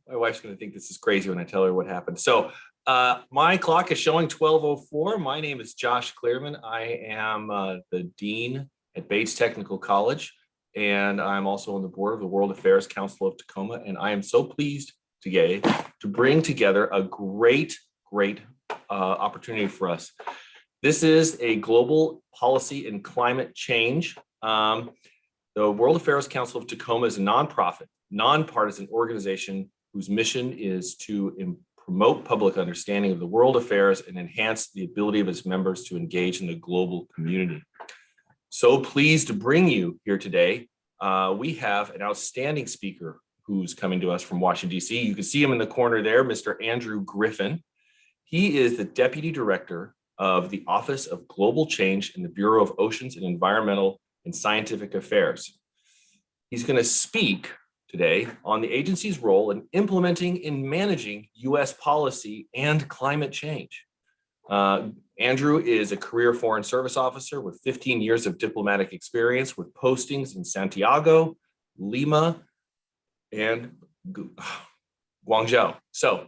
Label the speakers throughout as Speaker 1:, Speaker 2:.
Speaker 1: My wife's going to think this is crazy when I tell her what happened. So my clock is showing 12:04. My name is Josh Clearman. I am the Dean at Bates Technical College, and I'm also on the board of the World Affairs Council of Tacoma. And I am so pleased today to bring together a great opportunity for us. This is a global policy and climate change. The World Affairs Council of Tacoma is a nonprofit, nonpartisan organization whose mission is to promote public understanding of the world affairs and enhance the ability of its members to engage in the global community. So pleased to bring you here today. We have an outstanding speaker who's coming to us from Washington, D.C. You can see him in the corner there, Mr. Andrew Griffin. He is the Deputy Director of the Office of Global Change in the Bureau of Oceans and Environmental and Scientific Affairs. He's going to speak today on the agency's role in implementing and managing U.S. policy and climate change. Andrew is a career Foreign Service officer with 15 years of diplomatic experience with postings in Santiago, Lima, and Guangzhou. So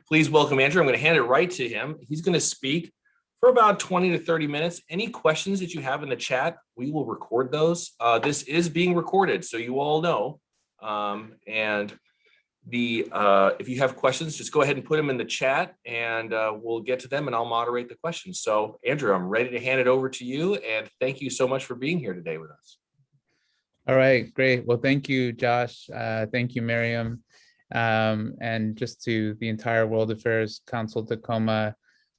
Speaker 1: please welcome Andrew. I'm going to hand it right to him. He's going to speak for about 20 to 30 minutes. Any questions that you have in the chat, we will record those. This is being recorded, so you all know. If you have questions, just go ahead and put them in the chat and we'll get to them and I'll moderate the questions. So Andrew, I'm ready to hand it over to you, and thank you so much for being here today with us.
Speaker 2: All right, great. Well, thank you, Josh. Thank you, Miriam. And just to the entire World Affairs Council Tacoma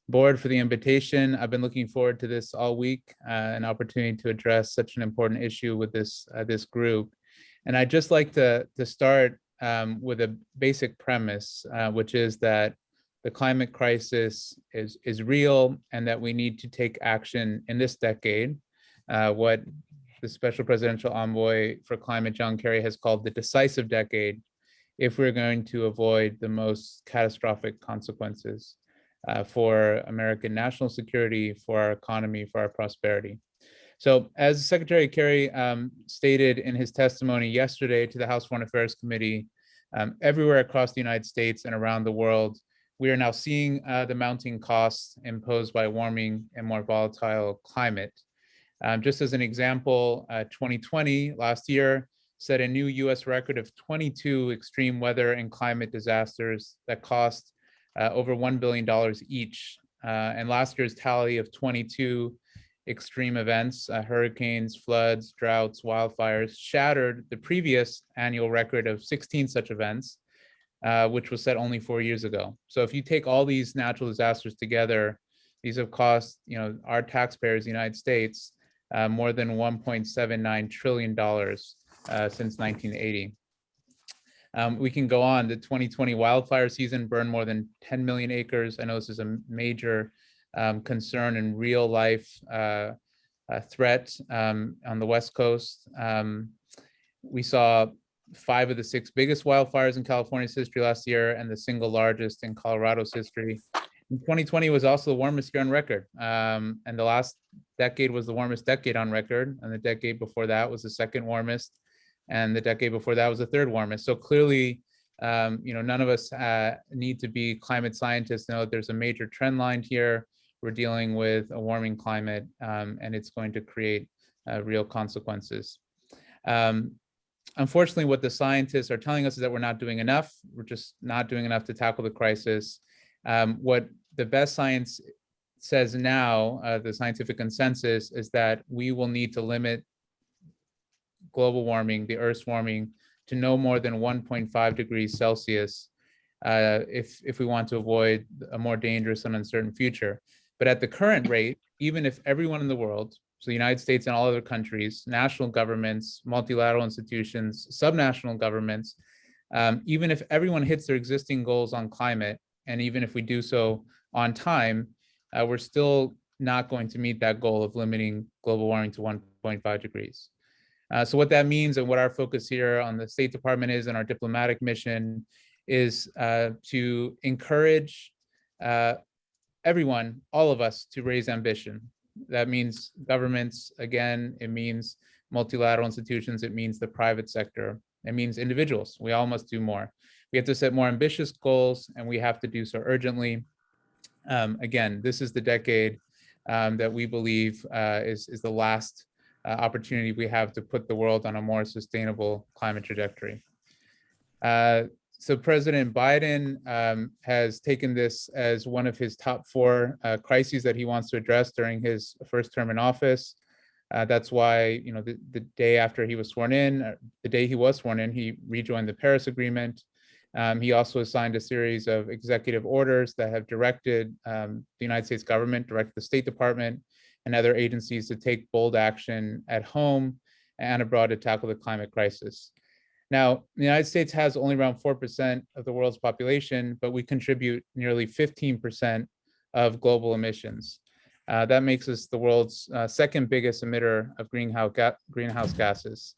Speaker 2: board for the invitation. I've been looking forward to this all week, an opportunity to address such an important issue with this group. And I'd just like to start with a basic premise, which is that the climate crisis is real and that we need to take action in this decade, what the Special Presidential Envoy for Climate, John Kerry, has called the decisive decade, if we're going to avoid the most catastrophic consequences for American national security, for our economy, for our prosperity. So as Secretary Kerry stated in his testimony yesterday to the House Foreign Affairs Committee, everywhere across the United States and around the world, we are now seeing the mounting costs imposed by warming and more volatile climate. Just as an example, 2020, last year, set a new US record of 22 extreme weather and climate disasters that cost over $1 billion each. And last year's tally of 22 extreme events, hurricanes, floods, droughts, wildfires, shattered the previous annual record of 16 such events, which was set only 4 years ago. So if you take all these natural disasters together, these have cost our taxpayers, the United States, more than $1.79 trillion since 1980. We can go on. The 2020 wildfire season burned more than 10 million acres. I know this is a major concern and real life threat on the West Coast. We saw 5 of the 6 biggest wildfires in California's history last year and the single largest in Colorado's history. And 2020 was also the warmest year on record. And the last decade was the warmest decade on record. And the decade before that was the second warmest. And the decade before that was the third warmest. So clearly, none of us need to be climate scientists to know that there's a major trend line here. We're dealing with a warming climate, and it's going to create real consequences. Unfortunately, what the scientists are telling us is that we're not doing enough. We're just not doing enough to tackle the crisis. What the best science says now, the scientific consensus, is that we will need to limit global warming, the Earth's warming, to no more than 1.5 degrees Celsius if we want to avoid a more dangerous and uncertain future. But at the current rate, even if everyone in the world, so the United States and all other countries, national governments, multilateral institutions, subnational governments, even if everyone hits their existing goals on climate, and even if we do so on time, we're still not going to meet that goal of limiting global warming to 1.5 degrees. So what that means and what our focus here on the State Department is and our diplomatic mission is to encourage everyone, all of us, to raise ambition. That means governments, again, it means multilateral institutions, it means the private sector. It means individuals. We all must do more. We have to set more ambitious goals, and we have to do so urgently. Again, this is the decade that we believe is the last opportunity we have to put the world on a more sustainable climate trajectory. So President Biden has taken this as one of his top 4 crises that he wants to address during his first term in office. That's why, the day after he was sworn in, the day he was sworn in, he rejoined the Paris Agreement. He also signed a series of executive orders that have directed the United States government, directed the State Department and other agencies to take bold action at home and abroad to tackle the climate crisis. Now, the United States has only around 4% of the world's population, but we contribute nearly 15% of global emissions. That makes us the world's second biggest emitter of greenhouse gases.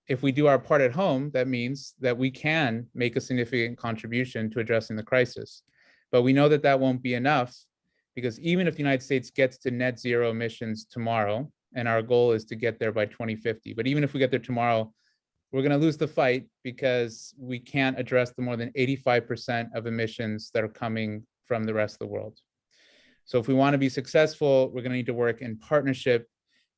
Speaker 2: If we do our part at home, that means that we can make a significant contribution to addressing the crisis. But we know that that won't be enough, because even if the United States gets to net zero emissions tomorrow, and our goal is to get there by 2050, but even if we get there tomorrow, we're going to lose the fight because we can't address the more than 85% of emissions that are coming from the rest of the world. So if we want to be successful, we're going to need to work in partnership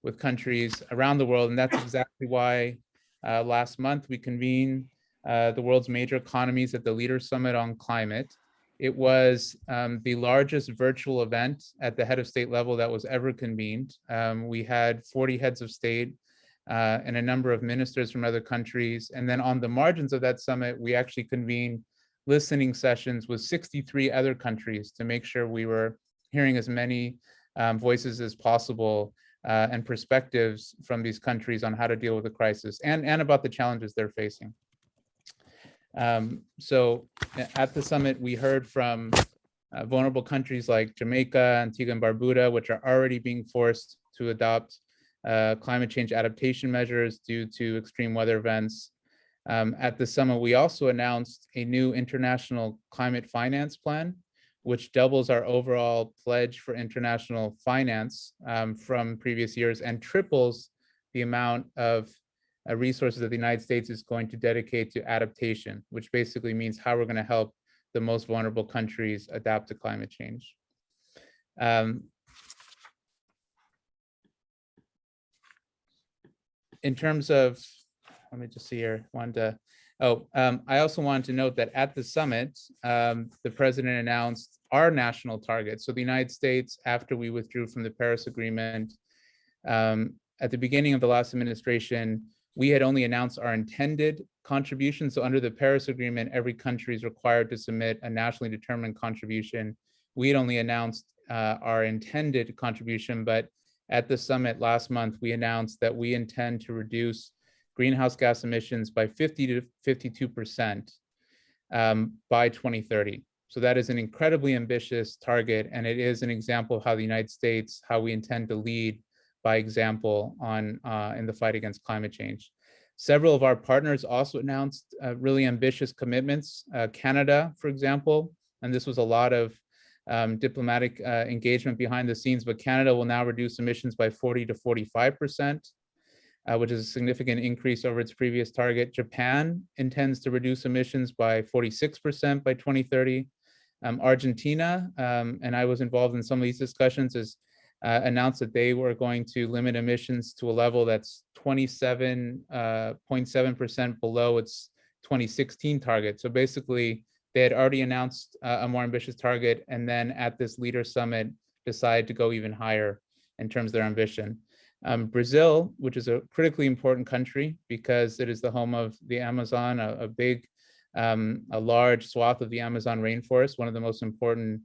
Speaker 2: with countries around the world. And that's exactly why last month we convened the world's major economies at the Leaders Summit on Climate. It was the largest virtual event at the head of state level that was ever convened. We had 40 heads of state and a number of ministers from other countries. And then on the margins of that summit, we actually convened listening sessions with 63 other countries to make sure we were hearing as many voices as possible and perspectives from these countries on how to deal with the crisis and about the challenges they're facing. So at the summit, we heard from vulnerable countries like Jamaica, Antigua and Barbuda, which are already being forced to adopt climate change adaptation measures due to extreme weather events. At the summit, we also announced a new international climate finance plan, which doubles our overall pledge for international finance from previous years and triples the amount of resources that the United States is going to dedicate to adaptation, which basically means how we're going to help the most vulnerable countries adapt to climate change. In terms of, let me just see here, I also wanted to note that at the summit, the president announced our national targets. So the United States, after we withdrew from the Paris Agreement, at the beginning of the last administration, we had only announced our intended contribution. So under the Paris Agreement, every country is required to submit a nationally determined contribution. We had only announced our intended contribution, but at the summit last month, we announced that we intend to reduce greenhouse gas emissions by 50 to 52% by 2030. So that is an incredibly ambitious target, and it is an example of how the United States, how we intend to lead by example in the fight against climate change. Several of our partners also announced really ambitious commitments. Canada, for example, and this was a lot of diplomatic engagement behind the scenes, but Canada will now reduce emissions by 40 to 45%, which is a significant increase over its previous target. Japan intends to reduce emissions by 46% by 2030. Argentina, and I was involved in some of these discussions, has announced that they were going to limit emissions to a level that's 27.7% below its 2016 target. So basically, they had already announced a more ambitious target, and then at this leader summit, decided to go even higher in terms of their ambition. Brazil, which is a critically important country because it is the home of the Amazon, a large swath of the Amazon rainforest, one of the most important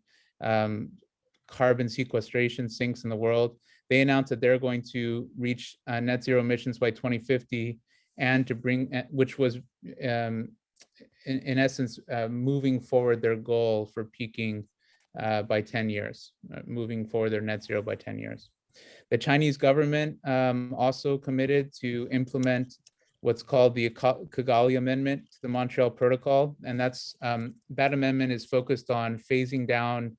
Speaker 2: carbon sequestration sinks in the world. They announced that they're going to reach net zero emissions by 2050, and to bring, which was in essence, moving forward their goal for peaking by 10 years, moving forward their net zero by 10 years. The Chinese government also committed to implement what's called the Kigali Amendment to the Montreal Protocol. And that's that amendment is focused on phasing down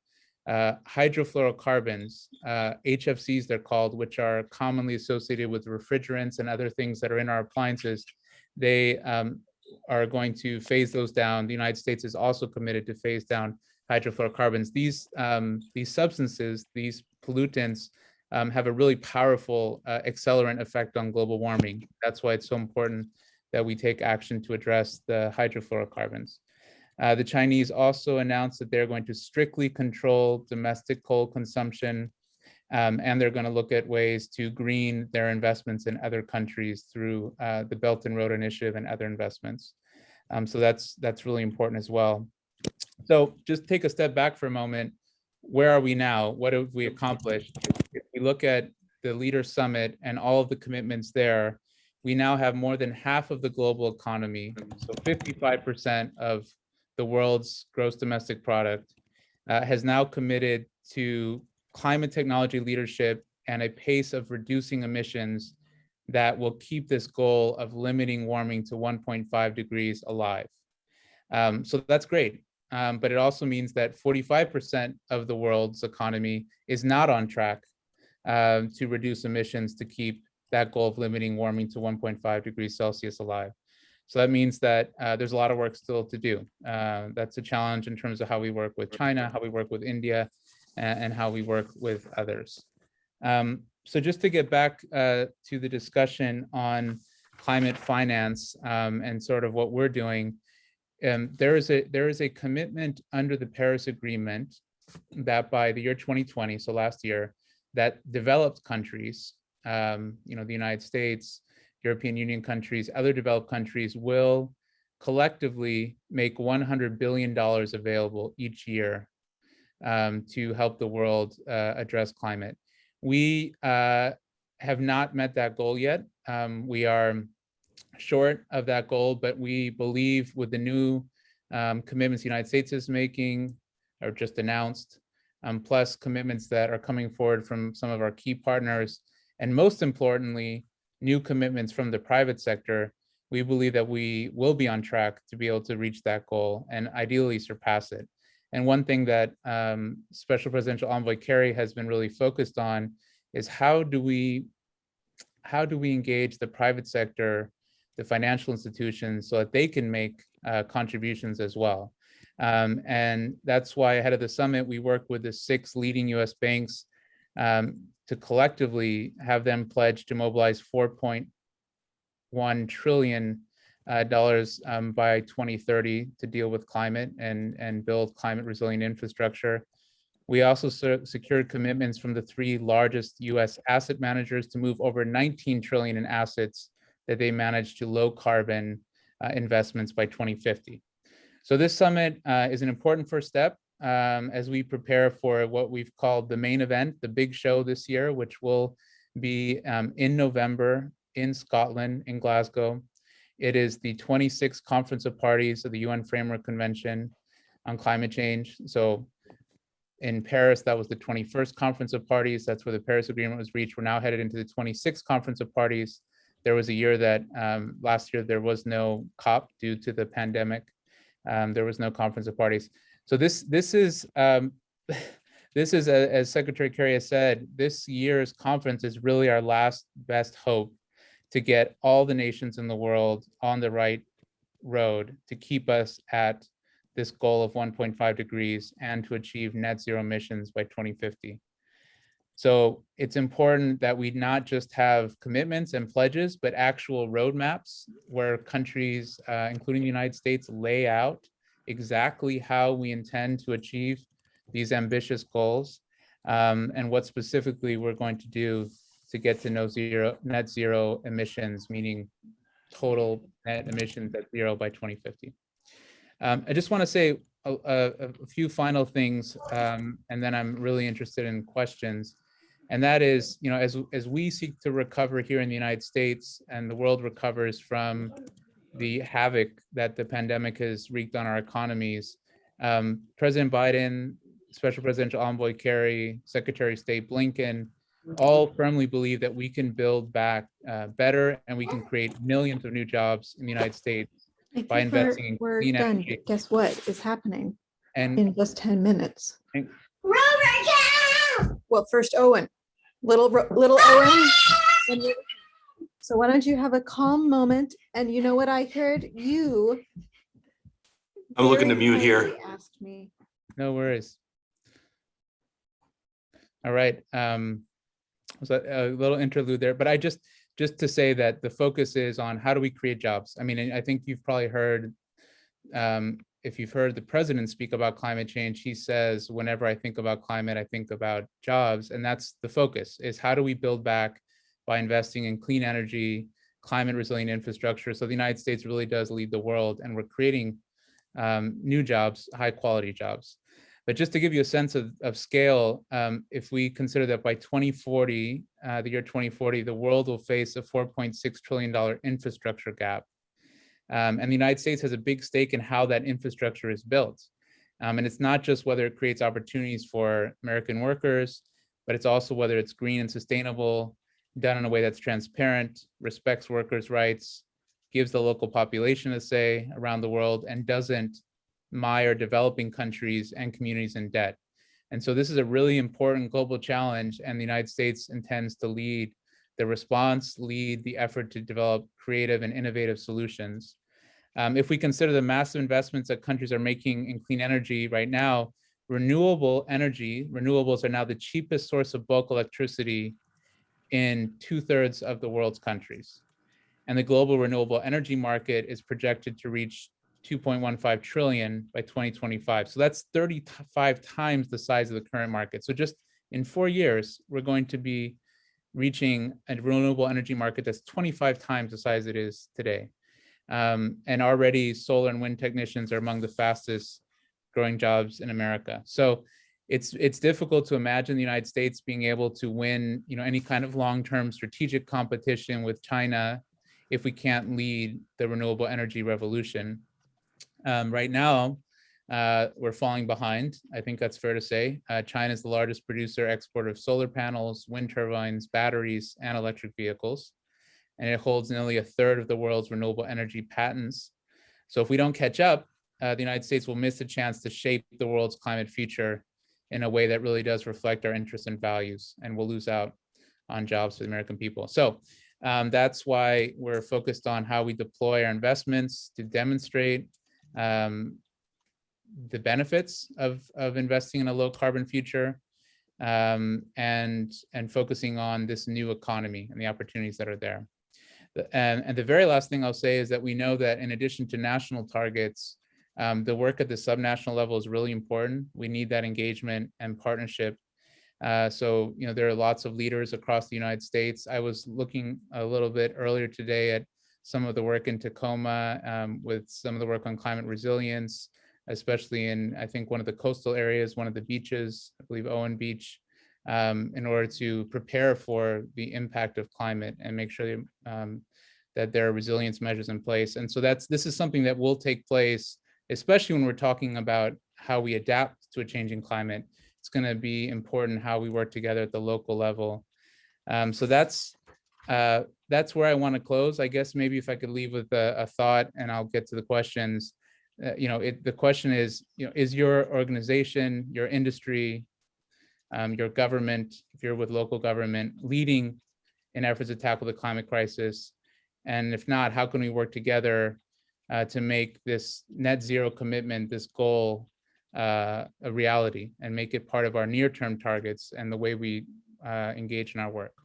Speaker 2: hydrofluorocarbons, HFCs they're called, which are commonly associated with refrigerants and other things that are in our appliances. they are going to phase those down. The United States is also committed to phase down hydrofluorocarbons. These substances, these pollutants, have a really powerful accelerant effect on global warming. That's why it's so important that we take action to address the hydrofluorocarbons. The Chinese also announced that they're going to strictly control domestic coal consumption, and they're going to look at ways to green their investments in other countries through the Belt and Road Initiative and other investments. So that's really important as well. So just take a step back for a moment. Where are we now? What have we accomplished? If we look at the Leaders Summit and all of the commitments there, we now have more than half of the global economy, so 55% of the world's gross domestic product, has now committed to climate technology leadership and a pace of reducing emissions that will keep this goal of limiting warming to 1.5 degrees alive. So that's great. But it also means that 45% of the world's economy is not on track to reduce emissions to keep that goal of limiting warming to 1.5 degrees Celsius alive. So that means that there's a lot of work still to do. That's a challenge in terms of how we work with China, how we work with India, and how we work with others. So just to get back to the discussion on climate finance and sort of what we're doing, there is a commitment under the Paris Agreement that by the year 2020, so last year, that developed countries, the United States, European Union countries, other developed countries will collectively make $100 billion available each year to help the world address climate. We have not met that goal yet. We are short of that goal, but we believe with the new commitments the United States is making or just announced, plus commitments that are coming forward from some of our key partners, and most importantly, new commitments from the private sector, we believe that we will be on track to be able to reach that goal and ideally surpass it. And one thing that Special Presidential Envoy Kerry has been really focused on is how do we engage the private sector, the financial institutions, so that they can make contributions as well. And that's why ahead of the summit, we worked with the 6 leading US banks to collectively have them pledge to mobilize $4.1 trillion by 2030 to deal with climate and build climate resilient infrastructure. We also secured commitments from the 3 largest US asset managers to move over 19 trillion in assets that they manage to low carbon investments by 2050. So this summit is an important first step as we prepare for what we've called the main event, the big show this year, which will be in November in Scotland, in Glasgow. It is the 26th Conference of Parties of the UN Framework Convention on Climate Change. So in Paris, that was the 21st Conference of Parties. That's where the Paris Agreement was reached. We're now headed into the 26th Conference of Parties. There was a year that last year there was no COP due to the pandemic. There was no Conference of Parties. So this is, as Secretary Kerry has said, this year's conference is really our last best hope to get all the nations in the world on the right road to keep us at this goal of 1.5 degrees and to achieve net zero emissions by 2050. So it's important that we not just have commitments and pledges, but actual roadmaps where countries, including the United States, lay out exactly how we intend to achieve these ambitious goals and what specifically we're going to do to get to net zero emissions, meaning total net emissions at 0 by 2050. I just want to say a few final things, and then I'm really interested in questions. And that is, as we seek to recover here in the United States and the world recovers from the havoc that the pandemic has wreaked on our economies, President Biden, Special Presidential Envoy Kerry, Secretary of State Blinken, all firmly believe that we can build back better and we can create millions of new jobs in the United States by investing in clean energy.
Speaker 3: Guess what is happening
Speaker 2: And
Speaker 3: in just 10 minutes?
Speaker 2: And-
Speaker 3: Well, first Owen, little Owen. So why don't you have a calm moment? And you know what I heard? You
Speaker 1: I'm looking to
Speaker 3: very
Speaker 1: mute here.
Speaker 3: kindly asked me.
Speaker 2: No worries. All right. Was a little interlude there, but I just to say that the focus is on how do we create jobs. I mean, I think you've probably heard, if you've heard the president speak about climate change, he says, whenever I think about climate, I think about jobs. And that's the focus, is how do we build back by investing in clean energy, climate resilient infrastructure. So the United States really does lead the world, and we're creating new jobs, high quality jobs. But just to give you a sense of scale, if we consider that by 2040, the year 2040, the world will face a $4.6 trillion infrastructure gap. And the United States has a big stake in how that infrastructure is built. And it's not just whether it creates opportunities for American workers, but it's also whether it's green and sustainable, done in a way that's transparent, respects workers' rights, gives the local population a say around the world, and doesn't mire developing countries and communities in debt. And so this is a really important global challenge, and the United States intends to lead the response, lead the effort to develop creative and innovative solutions. If we consider the massive investments that countries are making in clean energy right now, renewable energy, renewables are now the cheapest source of bulk electricity in 2/3 of the world's countries. And the global renewable energy market is projected to reach 2.15 trillion by 2025. So that's 35 times the size of the current market. So just in 4 years, we're going to be reaching a renewable energy market that's 25 times the size it is today. And already solar and wind technicians are among the fastest growing jobs in America. So it's difficult to imagine the United States being able to win, any kind of long-term strategic competition with China if we can't lead the renewable energy revolution. Right now, we're falling behind. I think that's fair to say. China is the largest producer, exporter of solar panels, wind turbines, batteries, and electric vehicles. And it holds nearly 1/3 of the world's renewable energy patents. So if we don't catch up, the United States will miss the chance to shape the world's climate future in a way that really does reflect our interests and values, and we'll lose out on jobs for the American people. So that's why we're focused on how we deploy our investments to demonstrate the benefits of investing in a low carbon future, and focusing on this new economy and the opportunities that are there. And the very last thing I'll say is that we know that in addition to national targets, the work at the subnational level is really important. We need that engagement and partnership. So, there are lots of leaders across the United States. I was looking a little bit earlier today at some of the work in Tacoma, with some of the work on climate resilience, especially in, I think, one of the coastal areas, one of the beaches, I believe Owen Beach, in order to prepare for the impact of climate and make sure that there are resilience measures in place. And so this is something that will take place, especially when we're talking about how we adapt to a changing climate. It's going to be important how we work together at the local level. So that's where I want to close. I guess maybe if I could leave with a thought, and I'll get to the questions. The question is, is your organization, your industry, your government, if you're with local government, leading in efforts to tackle the climate crisis? And if not, how can we work together to make this net zero commitment, this goal, a reality, and make it part of our near-term targets and the way we engage in our work?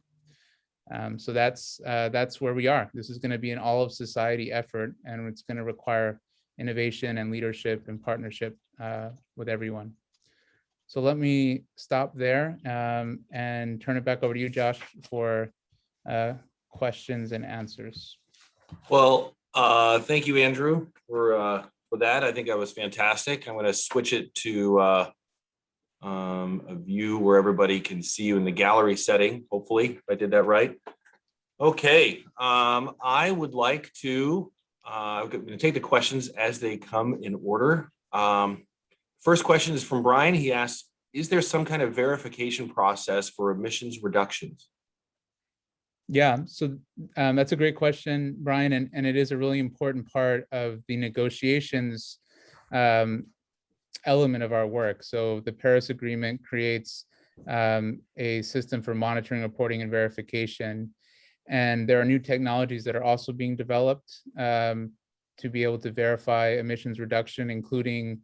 Speaker 2: So that's where we are. This is going to be an all of society effort, and it's going to require innovation and leadership and partnership with everyone. So let me stop there and turn it back over to you, Josh, for questions and answers.
Speaker 1: Well, thank you, Andrew, for that. I think that was fantastic. I'm going to switch it to a view where everybody can see you in the gallery setting, hopefully, if I did that right. Okay, I would like to, I'm going to take the questions as they come in order. First question is from Brian. He asks, is there some kind of verification process for emissions reductions?
Speaker 2: Yeah, so that's a great question, Brian, and it is a really important part of the negotiations element of our work. So the Paris Agreement creates a system for monitoring, reporting, and verification. And there are new technologies that are also being developed to be able to verify emissions reduction, including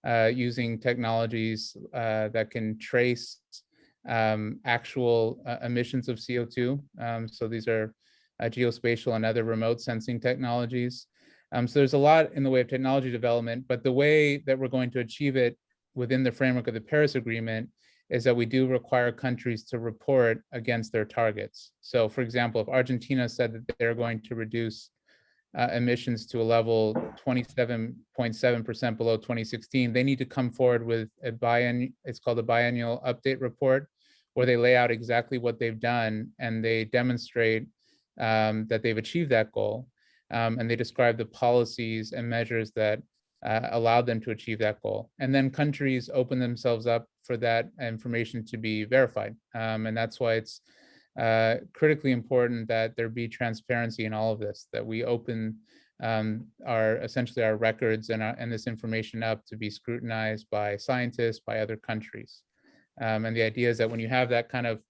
Speaker 2: using technologies that can trace actual emissions of CO2. So these are geospatial and other remote sensing technologies. So there's a lot in the way of technology development, but the way that we're going to achieve it within the framework of the Paris Agreement is that we do require countries to report against their targets. So for example, if Argentina said that they're going to reduce emissions to a level 27.7% below 2016, they need to come forward with it's called a biennial update report, where they lay out exactly what they've done and they demonstrate that they've achieved that goal. And they describe the policies and measures that allowed them to achieve that goal. And then countries open themselves up for that information to be verified. And that's why it's critically important that there be transparency in all of this, that we open essentially our records and this information up to be scrutinized by scientists, by other countries. And the idea is that when you have that kind of,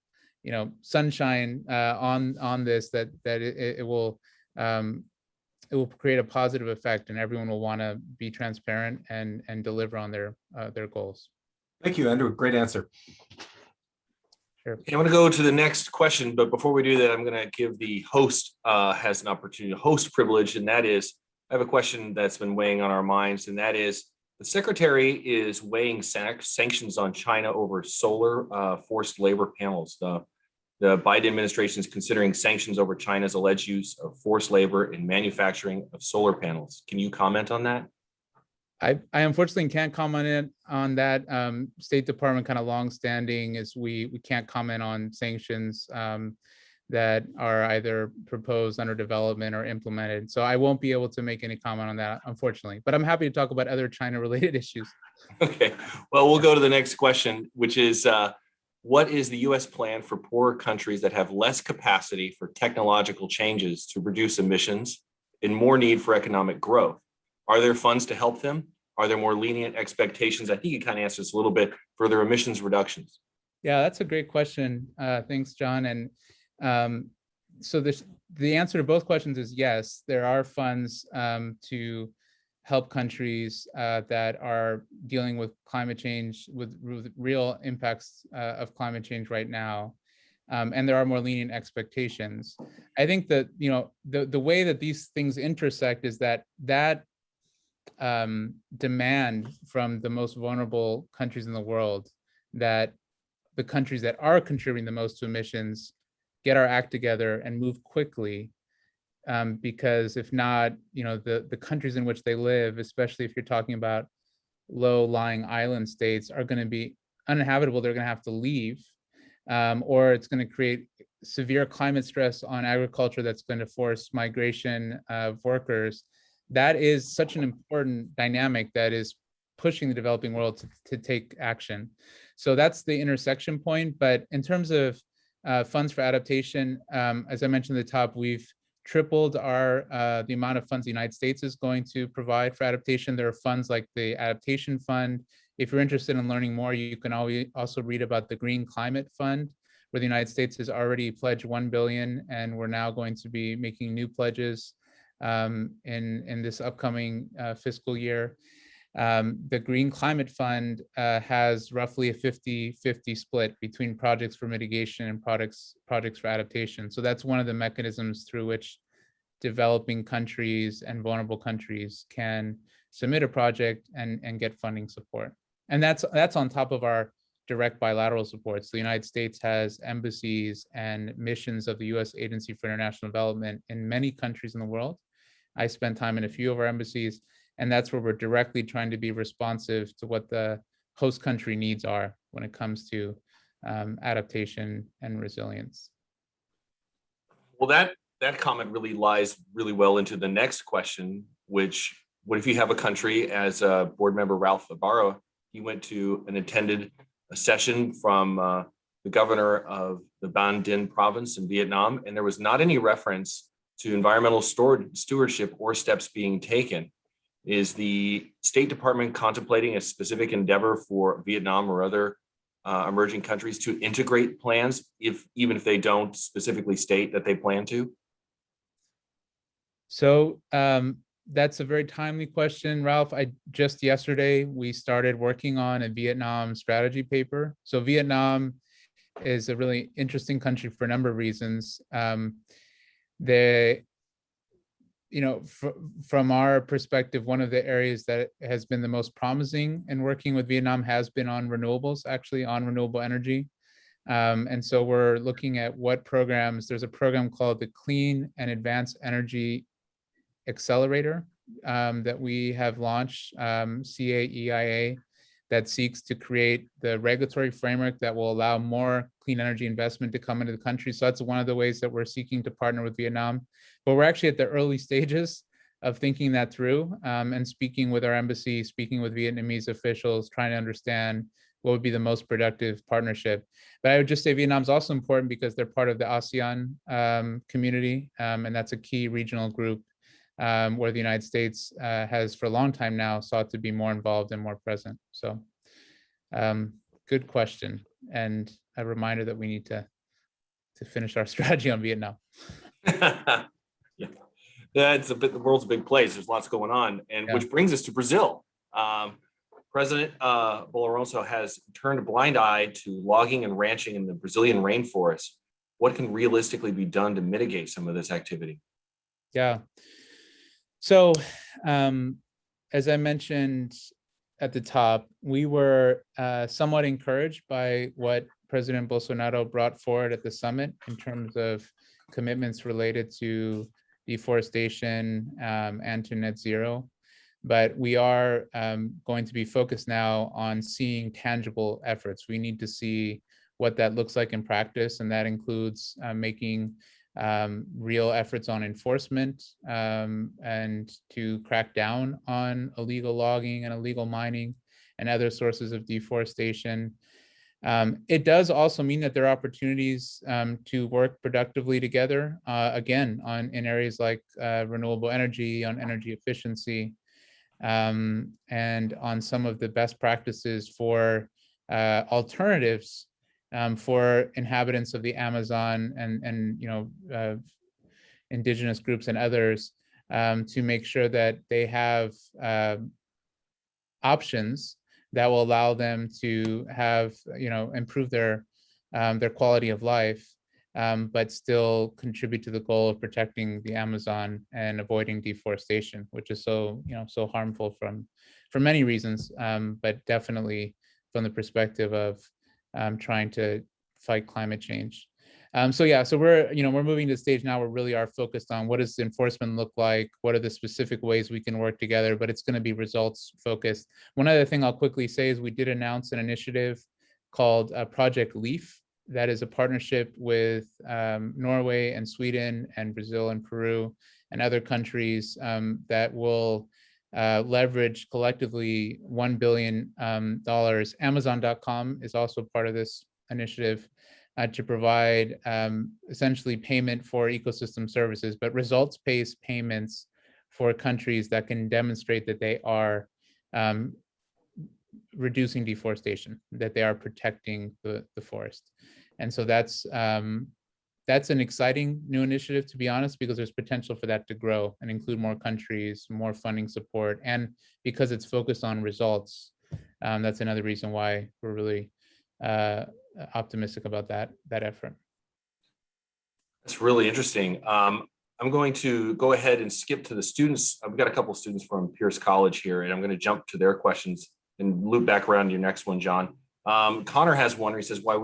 Speaker 2: sunshine on this, that it will create a positive effect, and everyone will want to be transparent and deliver on their goals.
Speaker 4: Thank you, Andrew. Great answer.
Speaker 2: Sure.
Speaker 1: Okay, I'm going to go to the next question, but before we do that, I'm going to give the host has an opportunity, host privilege, and that is, I have a question that's been weighing on our minds, and that is, the Secretary is weighing sanctions on China over solar forced labor panels. The Biden administration is considering sanctions over China's alleged use of forced labor in manufacturing of solar panels. Can you comment on that?
Speaker 2: I unfortunately can't comment on that. State Department kind of longstanding is we can't comment on sanctions that are either proposed, under development, or implemented. So I won't be able to make any comment on that, unfortunately. But I'm happy to talk about other China-related issues.
Speaker 1: Okay, well, we'll go to the next question, which is, what is the U.S. plan for poorer countries that have less capacity for technological changes to reduce emissions and more need for economic growth? Are there funds to help them? Are there more lenient expectations? I think you kind of answered this a little bit, for their emissions reductions.
Speaker 2: Yeah, that's a great question. Thanks, John. And so the answer to both questions is yes, there are funds to help countries that are dealing with climate change, with real impacts of climate change right now. And there are more lenient expectations. I think that, the way that these things intersect is that demand from the most vulnerable countries in the world, that the countries that are contributing the most to emissions get our act together and move quickly, because if not, the countries in which they live, especially if you're talking about low-lying island states, are going to be uninhabitable. They're going to have to leave, or it's going to create severe climate stress on agriculture that's going to force migration of workers. That is such an important dynamic that is pushing the developing world to take action. So that's the intersection point. But in terms of funds for adaptation, as I mentioned at the top, we've tripled the amount of funds the United States is going to provide for adaptation. There are funds like the Adaptation Fund. If you're interested in learning more, you can also read about the Green Climate Fund, where the United States has already pledged $1 billion, and we're now going to be making new pledges in this upcoming fiscal year. The Green Climate Fund has roughly a 50-50 split between projects for mitigation and projects for adaptation. So that's one of the mechanisms through which developing countries and vulnerable countries can submit a project and get funding support. And that's on top of our direct bilateral supports. The United States has embassies and missions of the U.S. Agency for International Development in many countries in the world. I spent time in a few of our embassies, and that's where we're directly trying to be responsive to what the host country needs are when it comes to adaptation and resilience.
Speaker 1: Well, that comment really lies really well into the next question, which, what if you have a country, as board member Ralph Ibarra, he went to and attended a session from the governor of the Ban Dinh province in Vietnam, and there was not any reference to environmental stewardship or steps being taken. Is the State Department contemplating a specific endeavor for Vietnam or other emerging countries to integrate plans, even if they don't specifically state that they plan to?
Speaker 2: So that's a very timely question, Ralph. Just yesterday, we started working on a Vietnam strategy paper. So Vietnam is a really interesting country for a number of reasons. From our perspective, one of the areas that has been the most promising in working with Vietnam has been on renewables, actually on renewable energy. And so we're looking at what programs. There's a program called the Clean and Advanced Energy Accelerator that we have launched, CAEIA, that seeks to create the regulatory framework that will allow more clean energy investment to come into the country. So that's one of the ways that we're seeking to partner with Vietnam. But we're actually at the early stages of thinking that through and speaking with our embassy, speaking with Vietnamese officials, trying to understand what would be the most productive partnership. But I would just say Vietnam's also important because they're part of the ASEAN community, and that's a key regional group where the United States has for a long time now sought to be more involved and more present. So good question. And a reminder that we need to finish our strategy on Vietnam.
Speaker 1: Yeah, that's the world's a big place. There's lots going on, and which brings us to Brazil. President Bolsonaro has turned a blind eye to logging and ranching in the Brazilian rainforest. What can realistically be done to mitigate some of this activity?
Speaker 2: Yeah. So, as I mentioned at the top, we were somewhat encouraged by what President Bolsonaro brought forward at the summit in terms of commitments related to deforestation and to net zero. But we are going to be focused now on seeing tangible efforts. We need to see what that looks like in practice, and that includes making real efforts on enforcement and to crack down on illegal logging and illegal mining and other sources of deforestation. It does also mean that there are opportunities to work productively together, again, in areas like renewable energy, on energy efficiency, and on some of the best practices for alternatives for inhabitants of the Amazon and indigenous groups and others to make sure that they have options that will allow them to have improve their quality of life, but still contribute to the goal of protecting the Amazon and avoiding deforestation, which is so harmful for many reasons, but definitely from the perspective of trying to fight climate change. So we're moving to the stage now where really are focused on what does enforcement look like, what are the specific ways we can work together, but it's going to be results focused. One other thing I'll quickly say is we did announce an initiative called Project Leaf. That is a partnership with Norway and Sweden and Brazil and Peru and other countries that will leverage collectively $1 billion. Amazon.com is also part of this initiative to provide essentially payment for ecosystem services, but results-based payments for countries that can demonstrate that they are reducing deforestation, that they are protecting the forest. And so that's an exciting new initiative, to be honest, because there's potential for that to grow and include more countries, more funding support, and because it's focused on results, that's another reason why we're really optimistic about that effort.
Speaker 1: That's really interesting. I'm going to go ahead and skip to the students. I've got a couple of students from Pierce College here, and I'm going to jump to their questions and loop back around to your next one, John. Connor has one where he says, while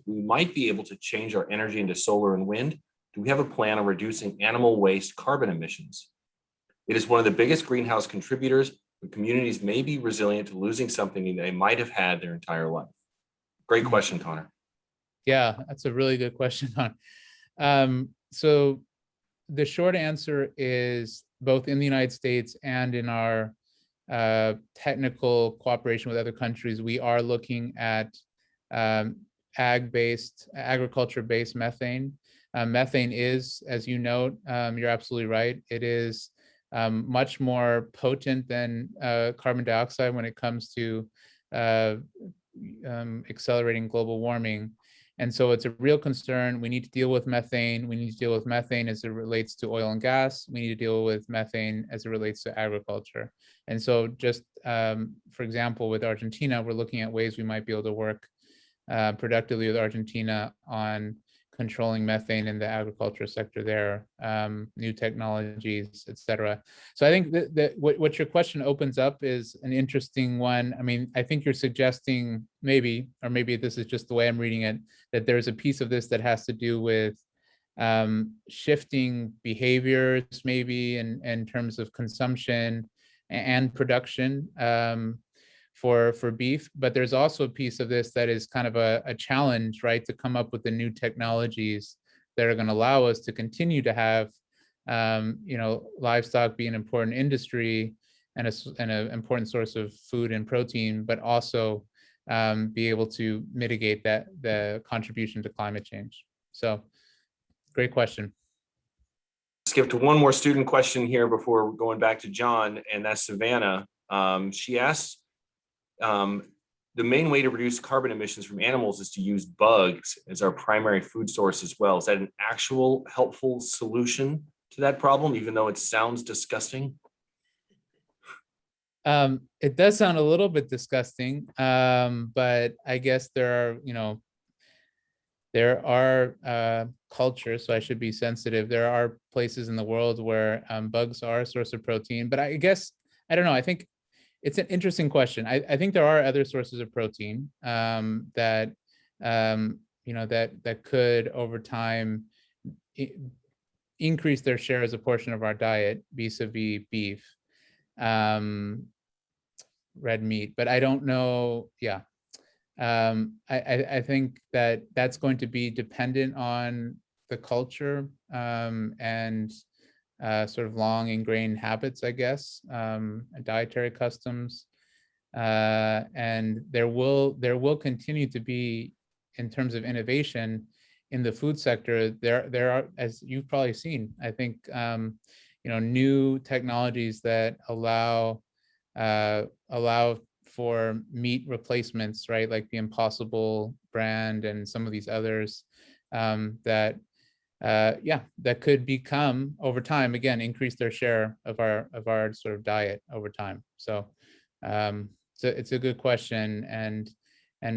Speaker 1: we might be able to change our energy into solar and wind, do we have a plan on reducing animal waste carbon emissions? It is one of the biggest greenhouse contributors, but communities may be resilient to losing something they might have had their entire life. Great question, Connor.
Speaker 2: Yeah, that's a really good question, Connor. So the short answer is both in the United States and in our technical cooperation with other countries, we are looking at agriculture-based methane. Methane is, as you note, you're absolutely right. It is much more potent than carbon dioxide when it comes to accelerating global warming. And so it's a real concern. We need to deal with methane. We need to deal with methane as it relates to oil and gas. We need to deal with methane as it relates to agriculture. And so just, for example, with Argentina, we're looking at ways we might be able to work productively with Argentina on controlling methane in the agriculture sector there, new technologies, et cetera. So I think that what your question opens up is an interesting one. I mean, I think you're suggesting maybe, or maybe this is just the way I'm reading it, that there's a piece of this that has to do with shifting behaviors, maybe in terms of consumption and production for beef, but there's also a piece of this that is kind of a challenge, right, to come up with the new technologies that are going to allow us to continue to have, livestock be an important industry and an important source of food and protein, but also be able to mitigate the contribution to climate change. So, great question.
Speaker 1: Skip to one more student question here before going back to John, and that's Savannah. She asks, the main way to reduce carbon emissions from animals is to use bugs as our primary food source as well. Is that an actual helpful solution to that problem, even though it sounds disgusting?
Speaker 2: It does sound a little bit disgusting, but I guess there are cultures, so I should be sensitive. There are places in the world where bugs are a source of protein, but I guess, I don't know, I think it's an interesting question. I think there are other sources of protein that could over time increase their share as a portion of our diet vis-a-vis beef, red meat. But I don't know. Yeah, I think that's going to be dependent on the culture and sort of long ingrained habits, I guess, dietary customs, and there will continue to be, in terms of innovation in the food sector, there are, as you've probably seen, I think, new technologies that allow for meat replacements, right, like the Impossible brand and some of these others that could become over time, again, increase their share of our sort of diet over time. So it's a good question, and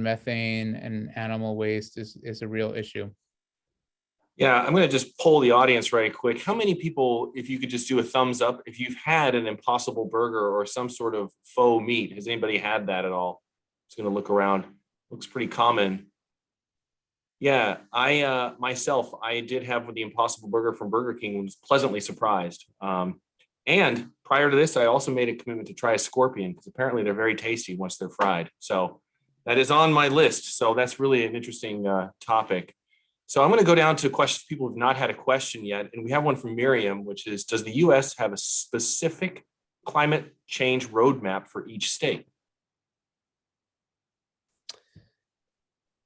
Speaker 2: methane and animal waste is a real issue.
Speaker 1: Yeah, I'm going to just poll the audience right quick. How many people, if you could just do a thumbs up, if you've had an Impossible burger or some sort of faux meat, has anybody had that at all? Just going to look around. Looks pretty common. Yeah, I myself, I did have the Impossible burger from Burger King and was pleasantly surprised. And prior to this, I also made a commitment to try a scorpion because apparently they're very tasty once they're fried. So that is on my list. So that's really an interesting topic. So I'm going to go down to questions people have not had a question yet. And we have one from Miriam, which is, does the US have a specific climate change roadmap for each state?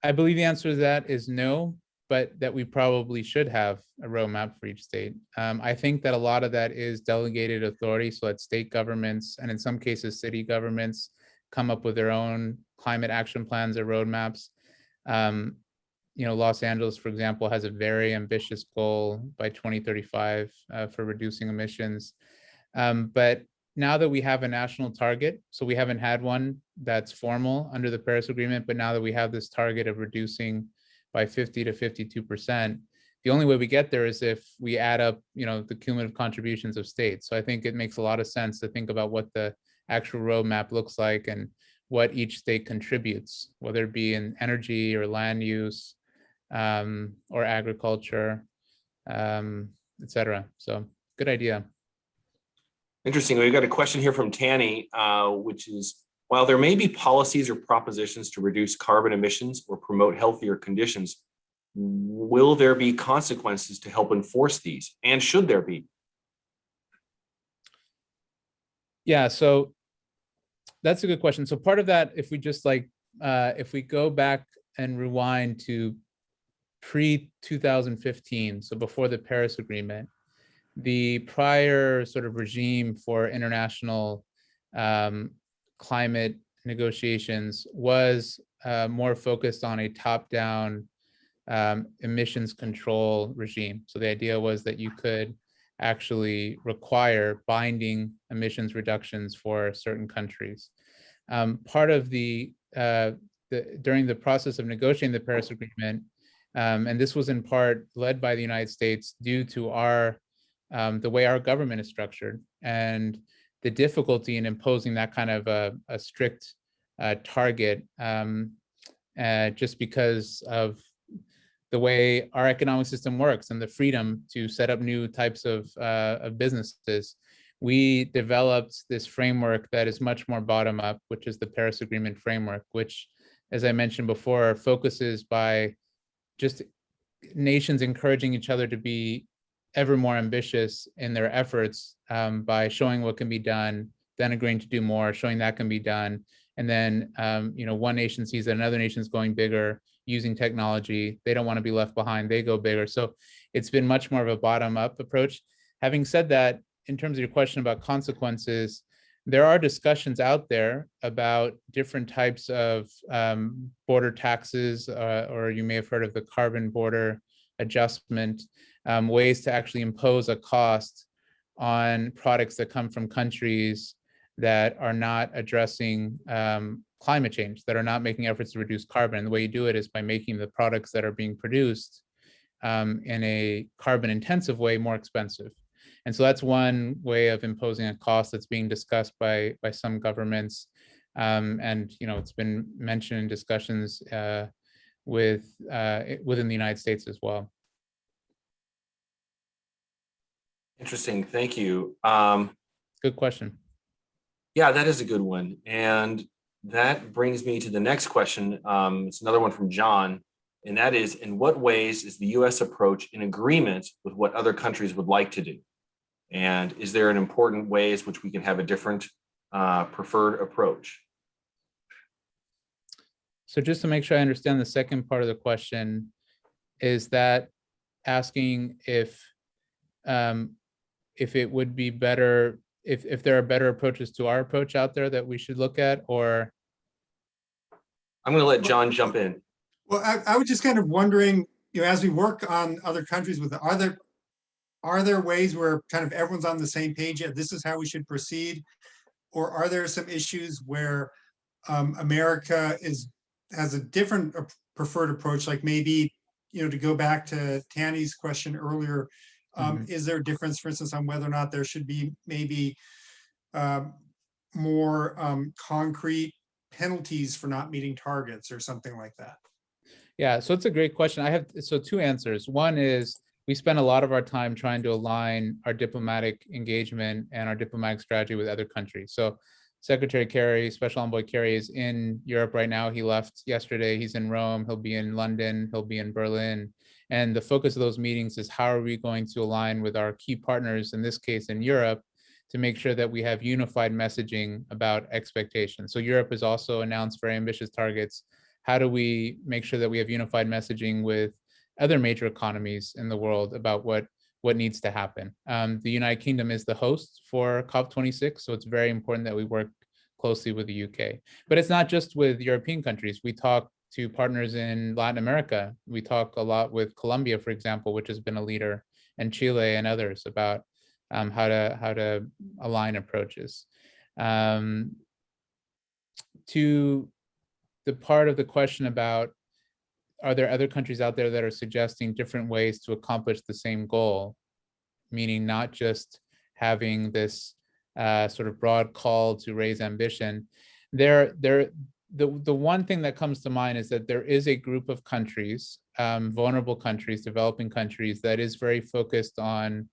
Speaker 2: I believe the answer to that is no, but that we probably should have a roadmap for each state. I think that a lot of that is delegated authority, so that state governments, and in some cases city governments, come up with their own climate action plans or roadmaps. Los Angeles, for example, has a very ambitious goal by 2035 for reducing emissions. But now that we have a national target, so we haven't had one that's formal under the Paris Agreement, but now that we have this target of reducing by 50 to 52%, the only way we get there is if we add up, the cumulative contributions of states. So I think it makes a lot of sense to think about what the actual roadmap looks like and what each state contributes, whether it be in energy or land use, or agriculture, et cetera. So good idea.
Speaker 1: Interesting. We've got a question here from Tanny, which is, while there may be policies or propositions to reduce carbon emissions or promote healthier conditions, will there be consequences to help enforce these? And should there be?
Speaker 2: Yeah, so that's a good question. So part of that, if we just if we go back and rewind to pre-2015, so before the Paris Agreement, the prior sort of regime for international climate negotiations was more focused on a top-down emissions control regime. So the idea was that you could actually require binding emissions reductions for certain countries. Part of during the process of negotiating the Paris Agreement, and this was in part led by the United States due to the way our government is structured and the difficulty in imposing that kind of a strict target, just because of the way our economic system works and the freedom to set up new types of businesses. We developed this framework that is much more bottom up, which is the Paris Agreement framework, which, as I mentioned before, focuses by just nations encouraging each other to be ever more ambitious in their efforts, by showing what can be done, then agreeing to do more, showing that can be done. And then, one nation sees that another nation is going bigger using technology. They don't want to be left behind. They go bigger. So it's been much more of a bottom up approach. Having said that, in terms of your question about consequences, there are discussions out there about different types of border taxes, or you may have heard of the carbon border adjustment, ways to actually impose a cost on products that come from countries that are not addressing climate change, that are not making efforts to reduce carbon. And the way you do it is by making the products that are being produced in a carbon intensive way more expensive. And so that's one way of imposing a cost that's being discussed by some governments. And it's been mentioned in discussions within the United States as well. Interesting.
Speaker 1: Thank you.
Speaker 2: Good question.
Speaker 1: Yeah, that is a good one. And that brings me to the next question. It's another one from John, and that is, in what ways is the U.S. approach in agreement with what other countries would like to do? And is there an important ways which we can have a different preferred approach?
Speaker 2: So just to make sure I understand the second part of the question, is that asking if it would be better, if there are better approaches to our approach out there that we should look at, or?
Speaker 1: I'm going to let John jump in.
Speaker 4: Well, I was just kind of wondering, as we work on other countries with, are there ways where kind of everyone's on the same page? This is how we should proceed, or are there some issues where America has a different preferred approach? Like maybe, to go back to Tanny's question earlier, is there a difference, for instance, on whether or not there should be maybe more concrete penalties for not meeting targets or something like that?
Speaker 2: Yeah, so it's a great question. I have two answers. One is we spend a lot of our time trying to align our diplomatic engagement and our diplomatic strategy with other countries. So Secretary Kerry, Special Envoy Kerry, is in Europe right now. He left yesterday. He's in Rome. He'll be in London. He'll be in Berlin. And the focus of those meetings is how are we going to align with our key partners, in this case in Europe, to make sure that we have unified messaging about expectations. So Europe has also announced very ambitious targets. How do we make sure that we have unified messaging with other major economies in the world about what needs to happen? The United Kingdom is the host for COP26, so it's very important that we work closely with the UK. But it's not just with European countries. We talk to partners in Latin America. We talk a lot with Colombia, for example, which has been a leader, and Chile and others about how to align approaches. To the part of the question about, are there other countries out there that are suggesting different ways to accomplish the same goal, meaning not just having this sort of broad call to raise ambition? The one thing that comes to mind is that there is a group of countries, vulnerable countries, developing countries, that is very focused on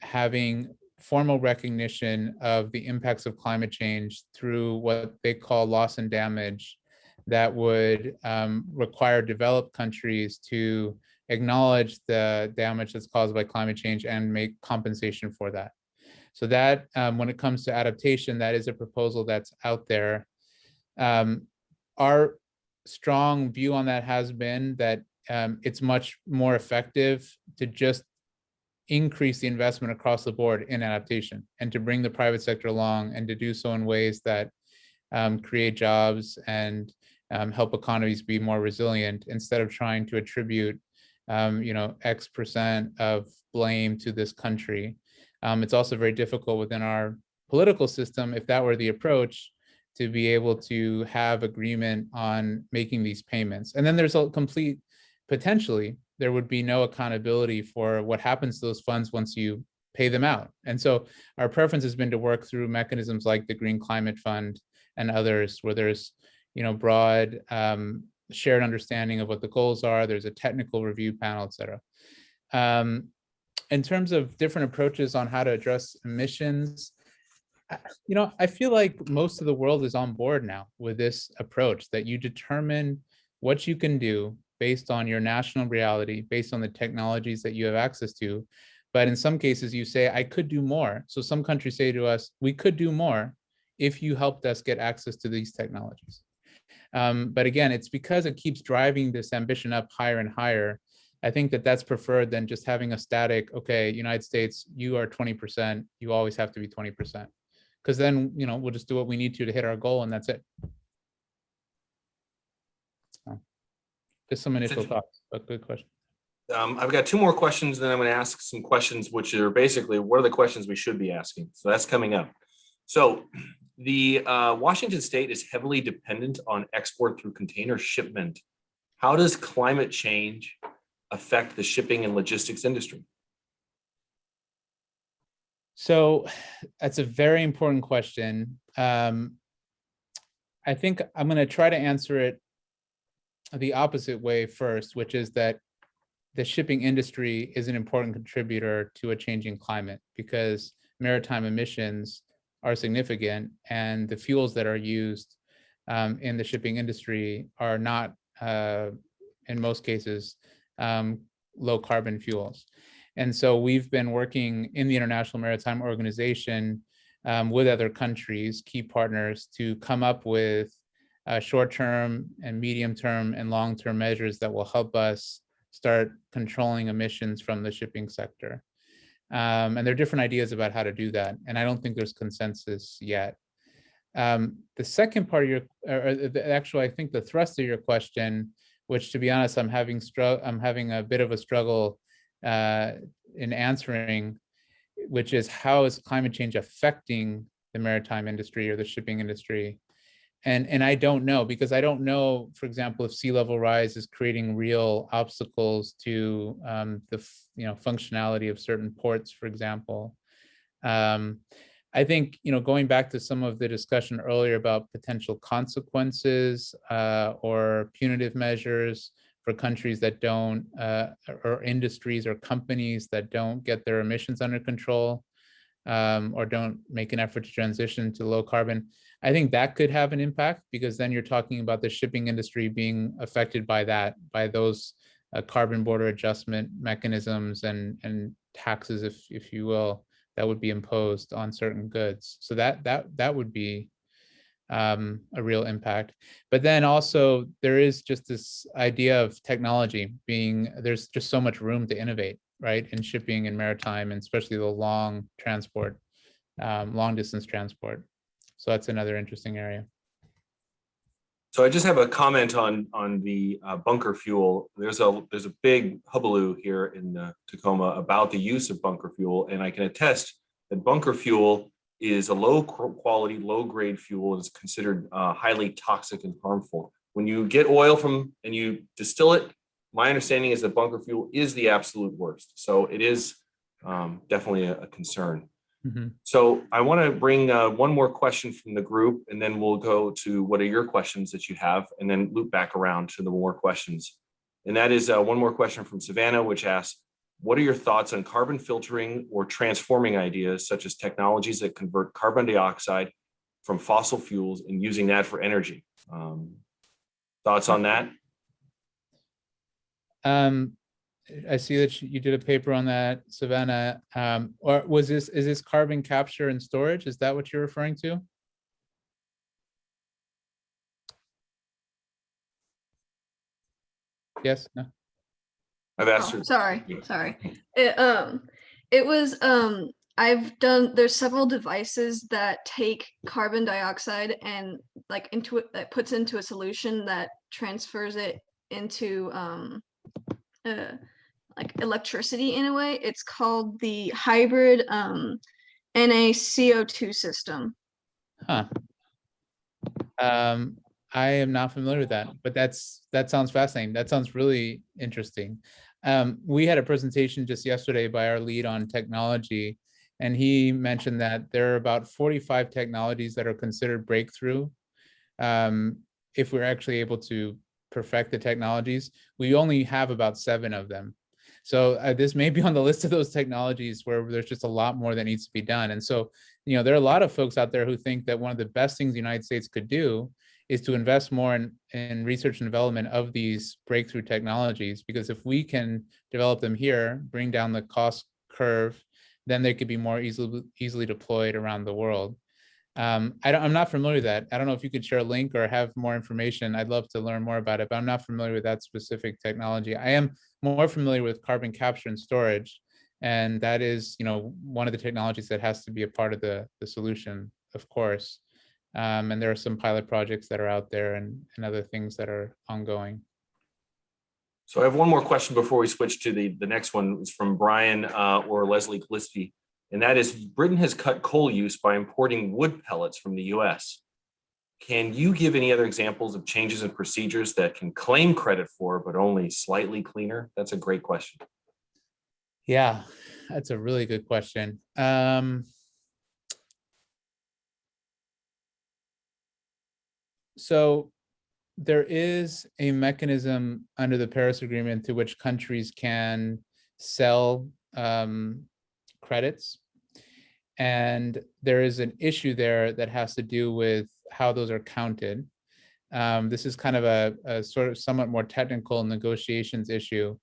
Speaker 2: having formal recognition of the impacts of climate change through what they call loss and damage, that would require developed countries to acknowledge the damage that's caused by climate change and make compensation for that. So that when it comes to adaptation, that is a proposal that's out there. Our strong view on that has been that it's much more effective to just increase the investment across the board in adaptation, and to bring the private sector along, and to do so in ways that create jobs and help economies be more resilient instead of trying to attribute, X% of blame to this country. It's also very difficult within our political system, if that were the approach, to be able to have agreement on making these payments. And then there's a complete, potentially, there would be no accountability for what happens to those funds once you pay them out. And so our preference has been to work through mechanisms like the Green Climate Fund and others, where there's, broad shared understanding of what the goals are. There's a technical review panel, et cetera. In terms of different approaches on how to address emissions, I feel like most of the world is on board now with this approach, that you determine what you can do based on your national reality, based on the technologies that you have access to. But in some cases, you say, I could do more. So some countries say to us, we could do more if you helped us get access to these technologies. But again, it's because it keeps driving this ambition up higher and higher. I think that that's preferred than just having a static, okay, United States, you are 20%, you always have to be 20%. Because then, we'll just do what we need to hit our goal, and that's it. So, just some initial thoughts, but good question.
Speaker 1: I've got two more questions, then I'm going to ask some questions, which are basically, what are the questions we should be asking? So that's coming up. So the Washington State is heavily dependent on export through container shipment. How does climate change affect the shipping and logistics industry?
Speaker 2: So that's a very important question. I think I'm going to try to answer it the opposite way first, which is that the shipping industry is an important contributor to a changing climate, because maritime emissions are significant, and the fuels that are used in the shipping industry are not, in most cases, low carbon fuels. And so we've been working in the International Maritime Organization with other countries, key partners, to come up with short-term and medium-term and long-term measures that will help us start controlling emissions from the shipping sector. And there are different ideas about how to do that, and I don't think there's consensus yet. The second part of your, actually, I think the thrust of your question, which, to be honest, I'm having a bit of a struggle in answering, which is, how is climate change affecting the maritime industry or the shipping industry? And I don't know, because I don't know, for example, if sea level rise is creating real obstacles to the functionality of certain ports, for example. I think, going back to some of the discussion earlier about potential consequences or punitive measures for countries that don't, or industries or companies that don't get their emissions under control, or don't make an effort to transition to low carbon, I think that could have an impact, because then you're talking about the shipping industry being affected by that, by those carbon border adjustment mechanisms and taxes, if you will, that would be imposed on certain goods. So that would be a real impact. But then also there is just this idea of technology being, there's just so much room to innovate, right, in shipping and maritime, and especially the long transport, long distance transport. So that's another interesting area.
Speaker 1: So I just have a comment on the bunker fuel. There's a big hullabaloo here in Tacoma about the use of bunker fuel, and I can attest that bunker fuel is a low quality, low grade fuel, and is considered highly toxic and harmful. When you get oil and you distill it, my understanding is that bunker fuel is the absolute worst. So it is definitely a concern. Mm-hmm. So I want to bring one more question from the group, and then we'll go to what are your questions that you have, and then loop back around to the more questions. And that is one more question from Savannah, which asks, what are your thoughts on carbon filtering or transforming ideas, such as technologies that convert carbon dioxide from fossil fuels and using that for energy? Thoughts on that?
Speaker 2: I see that you did a paper on that, Savannah. Or is this carbon capture and storage? Is that what you're referring to? Yes, no?
Speaker 1: I've asked her.
Speaker 5: Sorry. It was there's several devices that take carbon dioxide and like that puts into a solution that transfers it into like electricity in a way. It's called the hybrid NaCO2 system.
Speaker 2: Huh. I am not familiar with that, but that sounds fascinating. That sounds really interesting. We had a presentation just yesterday by our lead on technology, and he mentioned that there are about 45 technologies that are considered breakthrough. If we're actually able to perfect the technologies, we only have about 7 of them. So this may be on the list of those technologies where there's just a lot more that needs to be done. And so, you know, there are a lot of folks out there who think that one of the best things the United States could do is to invest more in research and development of these breakthrough technologies, because if we can develop them here, bring down the cost curve, then they could be more easily deployed around the world. I'm not familiar with that. I don't know if you could share a link or have more information. I'd love to learn more about it, but I'm not familiar with that specific technology. I am more familiar with carbon capture and storage, and that is, you know, one of the technologies that has to be a part of the solution, of course. And there are some pilot projects that are out there and other things that are ongoing.
Speaker 1: So I have one more question before we switch to the next one. It's from Brian or Leslie Gillespie. And that is, Britain has cut coal use by importing wood pellets from the US. Can you give any other examples of changes in procedures that can claim credit for, but only slightly cleaner? That's a great question.
Speaker 2: Yeah, that's a really good question. So there is a mechanism under the Paris Agreement to which countries can sell credits. And there is an issue there that has to do with how those are counted. This is kind of a sort of somewhat more technical negotiations issue,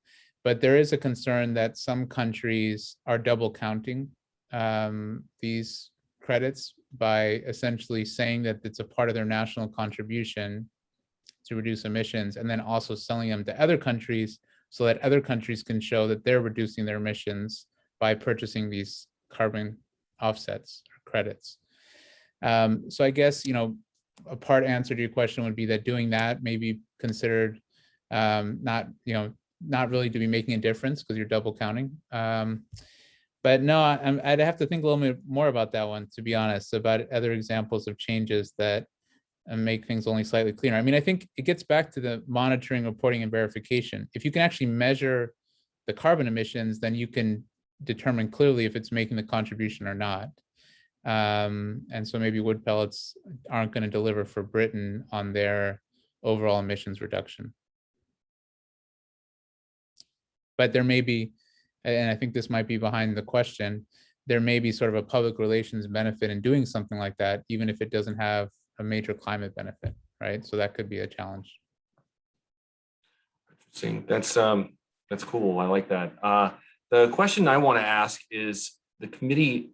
Speaker 2: but there is a concern that some countries are double counting these credits by essentially saying that it's a part of their national contribution to reduce emissions, and then also selling them to other countries so that other countries can show that they're reducing their emissions by purchasing these carbon offsets or credits. So I guess, you know, a part answer to your question would be that doing that may be considered not really to be making a difference because you're double counting. But no, I'd have to think a little bit more about that one, to be honest, about other examples of changes that make things only slightly cleaner. I mean, I think it gets back to the monitoring, reporting, and verification. If you can actually measure the carbon emissions, then you can determine clearly if it's making the contribution or not. And so maybe wood pellets aren't going to deliver for Britain on their overall emissions reduction. But there may be, and I think this might be behind the question, there may be sort of a public relations benefit in doing something like that, even if it doesn't have a major climate benefit, right? So that could be a challenge.
Speaker 1: Interesting. That's cool. I like that. The question I want to ask is, the committee,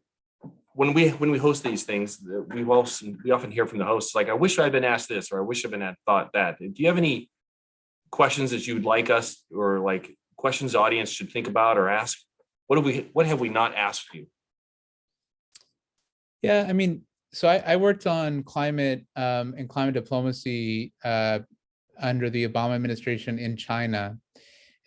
Speaker 1: when we host these things, we often hear from the hosts like, I wish I'd been asked this, or I wish I'd been thought that. Do you have any questions that you would like us, or like questions the audience should think about or ask? What have we not asked you?
Speaker 2: Yeah, I mean, so I worked on climate and climate diplomacy under the Obama administration in China.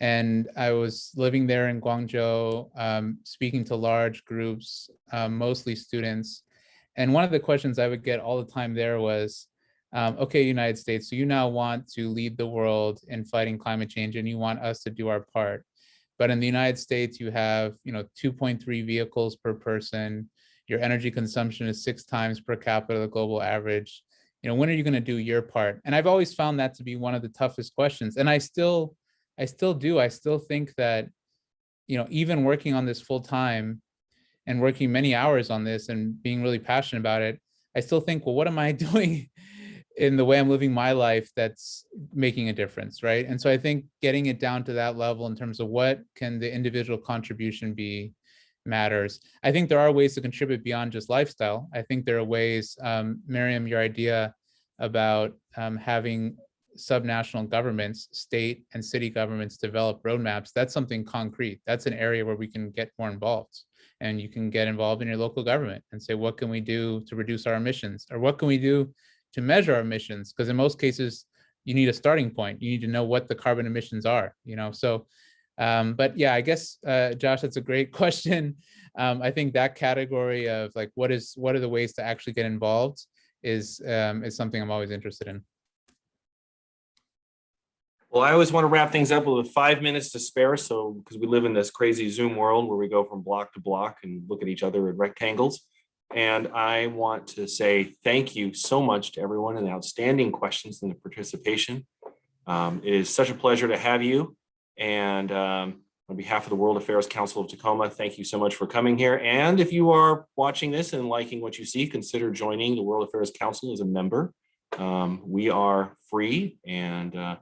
Speaker 2: And I was living there in Guangzhou, speaking to large groups, mostly students. And one of the questions I would get all the time there was, okay, United States, so you now want to lead the world in fighting climate change, and you want us to do our part. But in the United States, you have 2.3 vehicles per person. Your energy consumption is 6 times per capita the global average. When are you going to do your part? And I've always found that to be one of the toughest questions. And I still do. I still think that, even working on this full time and working many hours on this and being really passionate about it, I still think, well, what am I doing in the way I'm living my life that's making a difference, right? And so I think getting it down to that level in terms of what can the individual contribution be matters. I think there are ways to contribute beyond just lifestyle. I think there are ways, Miriam, your idea about having subnational governments, state and city governments develop roadmaps, that's something concrete. That's an area where we can get more involved. And you can get involved in your local government and say, what can we do to reduce our emissions? Or what can we do to measure our emissions? Because in most cases, you need a starting point. You need to know what the carbon emissions are, So, but yeah, I guess, Josh, that's a great question. I think that category of like, what are the ways to actually get involved is something I'm always interested in.
Speaker 1: Well, I always want to wrap things up with 5 minutes to spare. So, because we live in this crazy Zoom world where we go from block to block and look at each other in rectangles. And I want to say thank you so much to everyone and the outstanding questions and the participation. It is such a pleasure to have you. And on behalf of the World Affairs Council of Tacoma, thank you so much for coming here. And if you are watching this and liking what you see, consider joining the World Affairs Council as a member. We are free and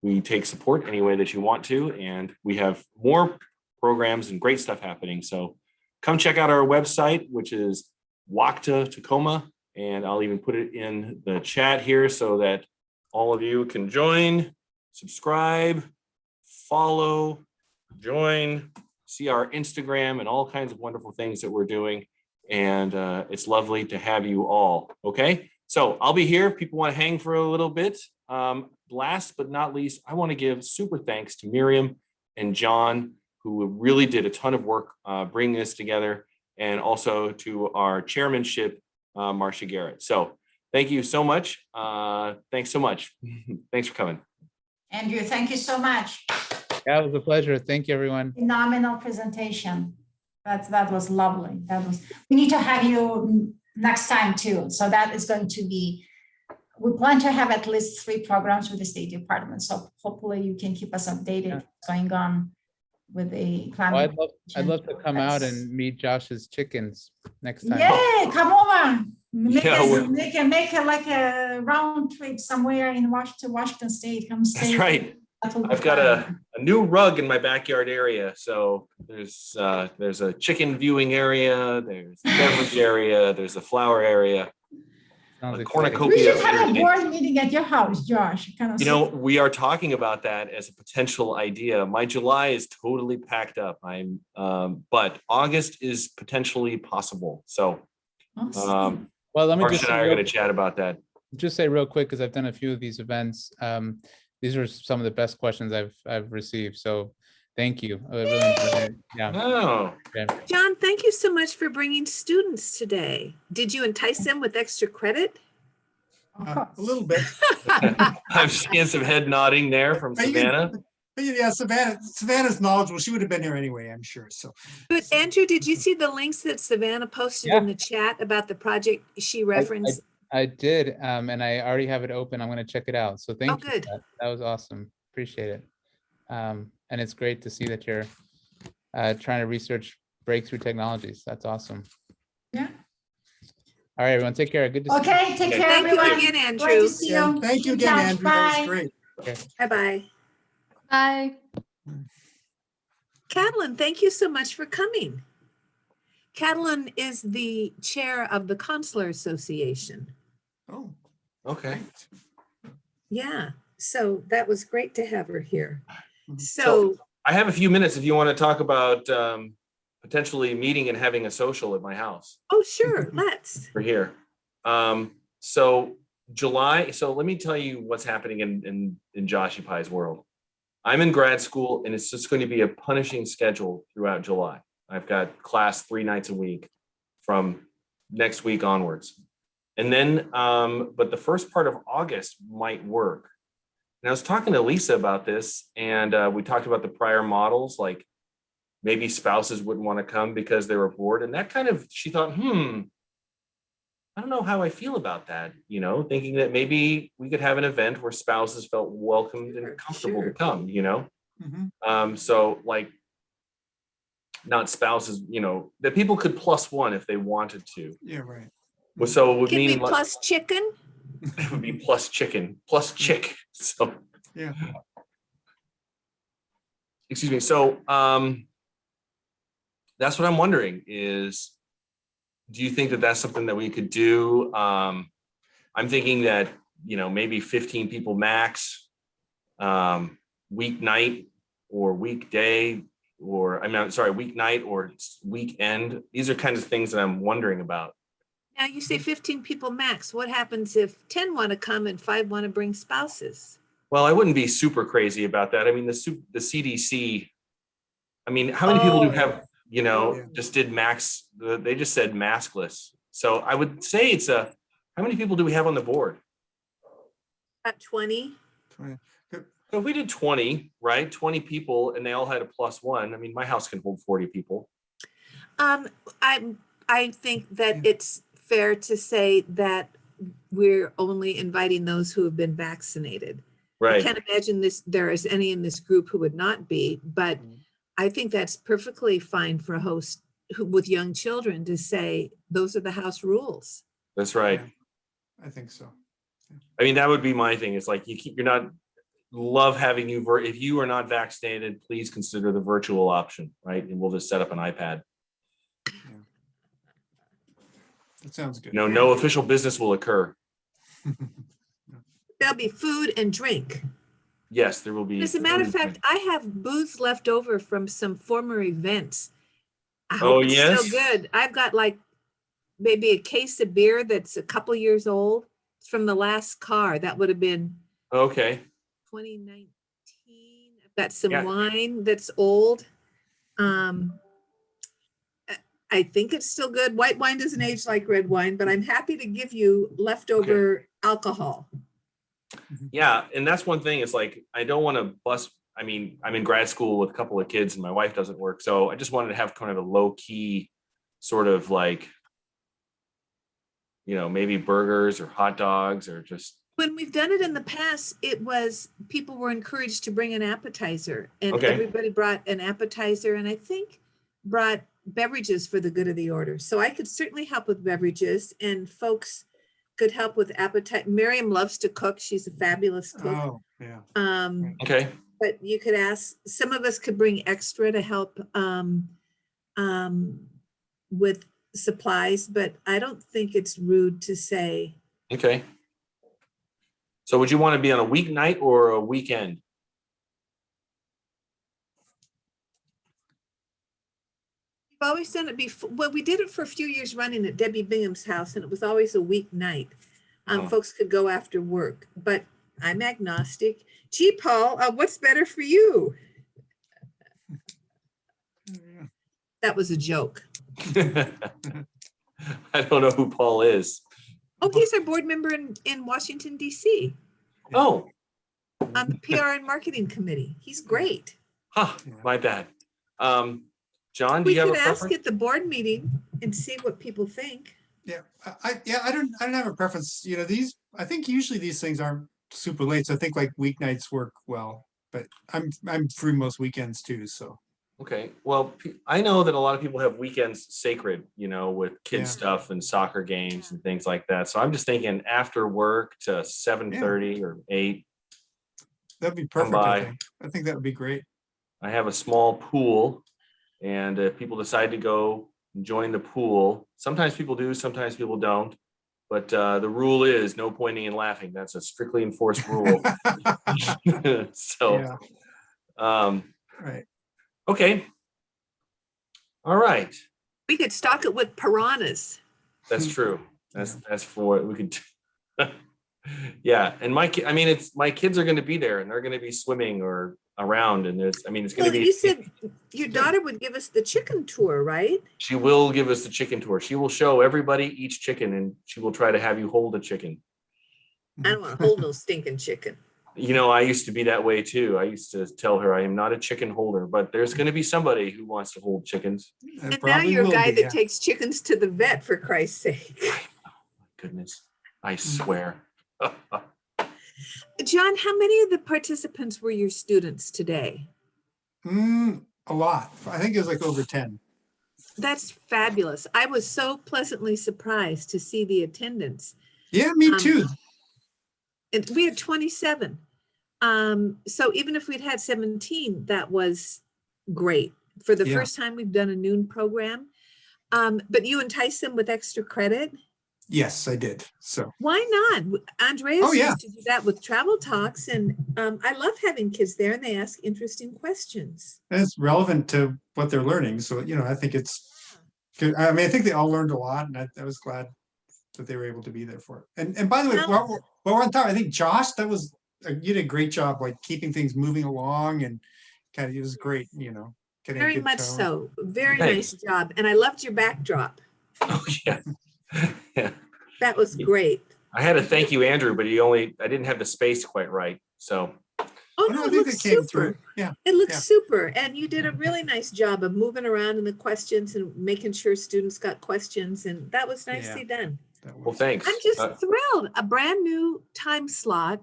Speaker 1: we take support any way that you want to, and we have more programs and great stuff happening. So come check out our website, which is WACT Tacoma, and I'll even put it in the chat here so that all of you can join, subscribe, follow, join, see our Instagram and all kinds of wonderful things that we're doing. And it's lovely to have you all, okay? So I'll be here if people want to hang for a little bit. Last but not least, I want to give super thanks to Miriam and John, who really did a ton of work bringing this together, and also to our chairmanship, Marcia Garrett. So thank you so much. Thanks so much. Thanks for coming.
Speaker 6: Andrew, thank you so much.
Speaker 2: Yeah, it was a pleasure. Thank you, everyone.
Speaker 6: Phenomenal presentation. That was lovely. We need to have you next time too. So that is going to be, we plan to have at least 3 programs with the State Department. So hopefully you can keep us updated what's going on with the climate.
Speaker 2: Well, I'd love to come out and meet Josh's chickens next time.
Speaker 6: Yay, come over. Make
Speaker 1: Yeah,
Speaker 6: like a round trip somewhere in Washington State. Come stay.
Speaker 1: That's right. I've got a new rug in my backyard area. So there's a chicken viewing area, there's a beverage area, there's a flower area.
Speaker 2: Sounds
Speaker 1: A
Speaker 2: exciting.
Speaker 6: We
Speaker 1: cornucopia.
Speaker 6: should have a board meeting at your house, Josh.
Speaker 1: We are talking about that as a potential idea. My July is totally packed up. But August is potentially possible. So
Speaker 6: Awesome.
Speaker 2: Well, let me
Speaker 1: Marcia
Speaker 2: just
Speaker 1: and I are going to chat about that.
Speaker 2: just say real quick, because I've done a few of these events. These are some of the best questions I've received. So thank you. I really enjoyed it. Yeah.
Speaker 1: Oh,
Speaker 7: John, thank you so much for bringing students today. Did you entice them with extra credit?
Speaker 4: A little bit.
Speaker 1: I'm seeing some head nodding there from Savannah.
Speaker 4: But yeah, Savannah's knowledgeable. She would have been here anyway, I'm sure. So,
Speaker 7: But Andrew, did you see the links that Savannah posted in the chat about the project she referenced?
Speaker 2: I did, and I already have it open. I'm going to check it out. So thank you.
Speaker 7: Good.
Speaker 2: That was awesome. Appreciate it. And it's great to see that you're trying to research breakthrough technologies. That's awesome.
Speaker 6: Yeah.
Speaker 2: All right, everyone, take care. Good to see you.
Speaker 6: Okay, take care,
Speaker 7: Thank
Speaker 6: everyone.
Speaker 7: you again,
Speaker 6: Great
Speaker 7: Andrew.
Speaker 6: to see
Speaker 4: yeah,
Speaker 6: you.
Speaker 4: thank you
Speaker 6: In
Speaker 4: again,
Speaker 6: touch.
Speaker 4: Andrew. That was
Speaker 6: Bye.
Speaker 4: great.
Speaker 7: Bye-bye.
Speaker 5: Bye.
Speaker 7: Catalin, thank you so much for coming. Catalin is the chair of the Consular Association.
Speaker 4: Oh,
Speaker 1: Okay.
Speaker 7: Yeah, so that was great to have her here.
Speaker 4: Mhm.
Speaker 7: So,
Speaker 1: I have a few minutes if you want to talk about potentially meeting and having a social at my house.
Speaker 7: oh, sure, let's.
Speaker 1: For here. So July, so let me tell you what's happening in Joshy Pie's world. I'm in grad school and it's just going to be a punishing schedule throughout July. I've got class 3 nights a week from next week onwards. And then, but the first part of August might work. And I was talking to Lisa about this, and we talked about the prior models, like maybe spouses wouldn't want to come because they were bored. And that kind of, she thought, I don't know how I feel about that, thinking that maybe we could have an event where spouses felt welcomed and comfortable to come,
Speaker 4: mhm.
Speaker 1: So like, not spouses, that people could +1 if they wanted to.
Speaker 4: Yeah, right.
Speaker 1: So it would
Speaker 7: Can we
Speaker 1: mean like,
Speaker 7: plus chicken?
Speaker 1: it would be plus chicken, plus chick. So
Speaker 4: Yeah.
Speaker 1: excuse me. So that's what I'm wondering is, do you think that that's something that we could do? I'm thinking that maybe 15 people max, weeknight or weekday, or weeknight or weekend. These are kinds of things that I'm wondering about.
Speaker 7: Now you say 15 people max. What happens if 10 want to come and 5 want to bring spouses?
Speaker 1: Well, I wouldn't be super crazy about that. I mean, the CDC, I mean, how many people do you have, just did max, they just said maskless. So I would say how many people do we have on the board?
Speaker 7: About 20.
Speaker 4: 20. Good.
Speaker 1: So if we did 20, right? 20 people and they all had a +1. I mean, my house can hold 40 people.
Speaker 7: I think that it's fair to say that we're only inviting those who have been vaccinated. I
Speaker 1: Right.
Speaker 7: can't imagine there is any in this group who would not be, but I think that's perfectly fine for a host with young children to say, those are the house rules.
Speaker 1: That's right.
Speaker 4: Yeah, I think so.
Speaker 1: I mean, that would be my thing. It's like you're not love having if you are not vaccinated, please consider the virtual option, right? And we'll just set up an iPad.
Speaker 4: That sounds good.
Speaker 1: No official business will occur.
Speaker 7: There'll be food and drink.
Speaker 1: Yes, there will be.
Speaker 7: As a matter of fact, I have booze left over from some former events. I
Speaker 1: Oh,
Speaker 7: hope it's
Speaker 1: yes?
Speaker 7: still good. I've got like maybe a case of beer that's a couple years old. It's from the last car. That would have been
Speaker 1: Okay.
Speaker 7: 2019. I've got some
Speaker 1: Yeah.
Speaker 7: wine that's old. I think it's still good. White wine doesn't age like red wine, but I'm happy to give you leftover alcohol.
Speaker 1: Yeah, and that's one thing. It's like I don't want to bust. I mean, I'm in grad school with a couple of kids, and my wife doesn't work, so I just wanted to have kind of a low key, sort of like, maybe burgers or hot dogs or just.
Speaker 7: When we've done it in the past, people were encouraged to bring an appetizer, and
Speaker 1: Okay.
Speaker 7: everybody brought an appetizer, and I think brought beverages for the good of the order. So I could certainly help with beverages, and folks could help with appetite. Miriam loves to cook. She's a fabulous cook.
Speaker 4: Oh, yeah.
Speaker 1: Okay.
Speaker 7: But you could ask, some of us could bring extra to help with supplies, but I don't think it's rude to say.
Speaker 1: Okay. So would you want to be on a weeknight or a weekend?
Speaker 7: We've always done it before. Well, we did it for a few years running at Debbie Bingham's house, and it was always a weeknight.
Speaker 1: Oh.
Speaker 7: Folks could go after work, but I'm agnostic. Gee, Paul, what's better for you? That was a joke.
Speaker 1: I don't know who Paul is.
Speaker 7: Oh, he's our board member in Washington, D.C.
Speaker 1: Oh,
Speaker 7: on the PR and marketing committee. He's great.
Speaker 1: My bad. John, do
Speaker 7: We
Speaker 1: you have a
Speaker 7: could ask
Speaker 1: preference?
Speaker 7: at the board meeting and see what people think.
Speaker 4: Yeah, I don't have a preference. I think usually these things aren't super late, so I think like weeknights work well. But I'm free most weekends too, so.
Speaker 1: Okay, well, I know that a lot of people have weekends sacred, with kid
Speaker 4: Yeah.
Speaker 1: stuff and soccer games and things like that. So I'm just thinking after work to 7:30 or 8.
Speaker 4: That'd be
Speaker 1: Come
Speaker 4: perfect, I
Speaker 1: by.
Speaker 4: think. I think that would be great.
Speaker 1: I have a small pool, and if people decide to go join the pool, sometimes people do, sometimes people don't. But the rule is no pointing and laughing. That's a strictly enforced rule. So,
Speaker 4: Yeah, right.
Speaker 1: Okay. All right.
Speaker 7: We could stock it with piranhas.
Speaker 1: That's true. That's for what we could. Yeah, and my kids are going to be there, and they're going to be swimming or around, and it's going to
Speaker 7: Well,
Speaker 1: be.
Speaker 7: you said your daughter would give us the chicken tour, right?
Speaker 1: She will give us the chicken tour. She will show everybody each chicken, and she will try to have you hold a chicken.
Speaker 7: I don't want to hold no stinking chicken.
Speaker 1: I used to be that way too. I used to tell her I am not a chicken holder, but there's going to be somebody who wants to hold chickens.
Speaker 4: It
Speaker 7: And now
Speaker 4: probably
Speaker 7: you're a
Speaker 4: will
Speaker 7: guy
Speaker 4: be,
Speaker 7: that takes chickens to the vet, for Christ's sake.
Speaker 1: Goodness, I swear.
Speaker 7: John, how many of the participants were your students today?
Speaker 4: A lot. I think it was like over 10.
Speaker 7: That's fabulous. I was so pleasantly surprised to see the attendance.
Speaker 4: Yeah, me too.
Speaker 7: And we had 27. So even if we'd had 17, that was great. For the
Speaker 4: Yeah.
Speaker 7: first time, we've done a noon program. But you entice them with extra credit?
Speaker 4: Yes, I did. So,
Speaker 7: Why not? Andreas
Speaker 4: Oh, yeah.
Speaker 7: used to do that with travel talks, and I love having kids there, and they ask interesting questions.
Speaker 4: and it's relevant to what they're learning. So, I think it's good. I mean, I think they all learned a lot, and I was glad that they were able to be there for it. And by the way,
Speaker 7: Well-
Speaker 4: while we're on top, I think Josh, you did a great job, like keeping things moving along, and kind of, it was great, getting a
Speaker 7: Very
Speaker 4: good
Speaker 7: much
Speaker 4: tone.
Speaker 7: so. Very
Speaker 1: Thanks.
Speaker 7: nice job. And I loved your backdrop.
Speaker 1: Oh, yeah. Yeah.
Speaker 7: That was great.
Speaker 1: I had to thank you, Andrew, but I didn't have the space quite right. So
Speaker 7: Oh,
Speaker 4: no,
Speaker 7: no,
Speaker 4: I
Speaker 7: it
Speaker 4: think
Speaker 7: looks
Speaker 4: they came
Speaker 7: super.
Speaker 4: through. Yeah.
Speaker 7: It looks
Speaker 4: Yeah.
Speaker 7: super. And you did a really nice job of moving around in the questions and making sure students got questions. And that was nicely done.
Speaker 4: That
Speaker 1: well,
Speaker 4: was-
Speaker 1: thanks.
Speaker 7: I'm just thrilled. A brand new time slot.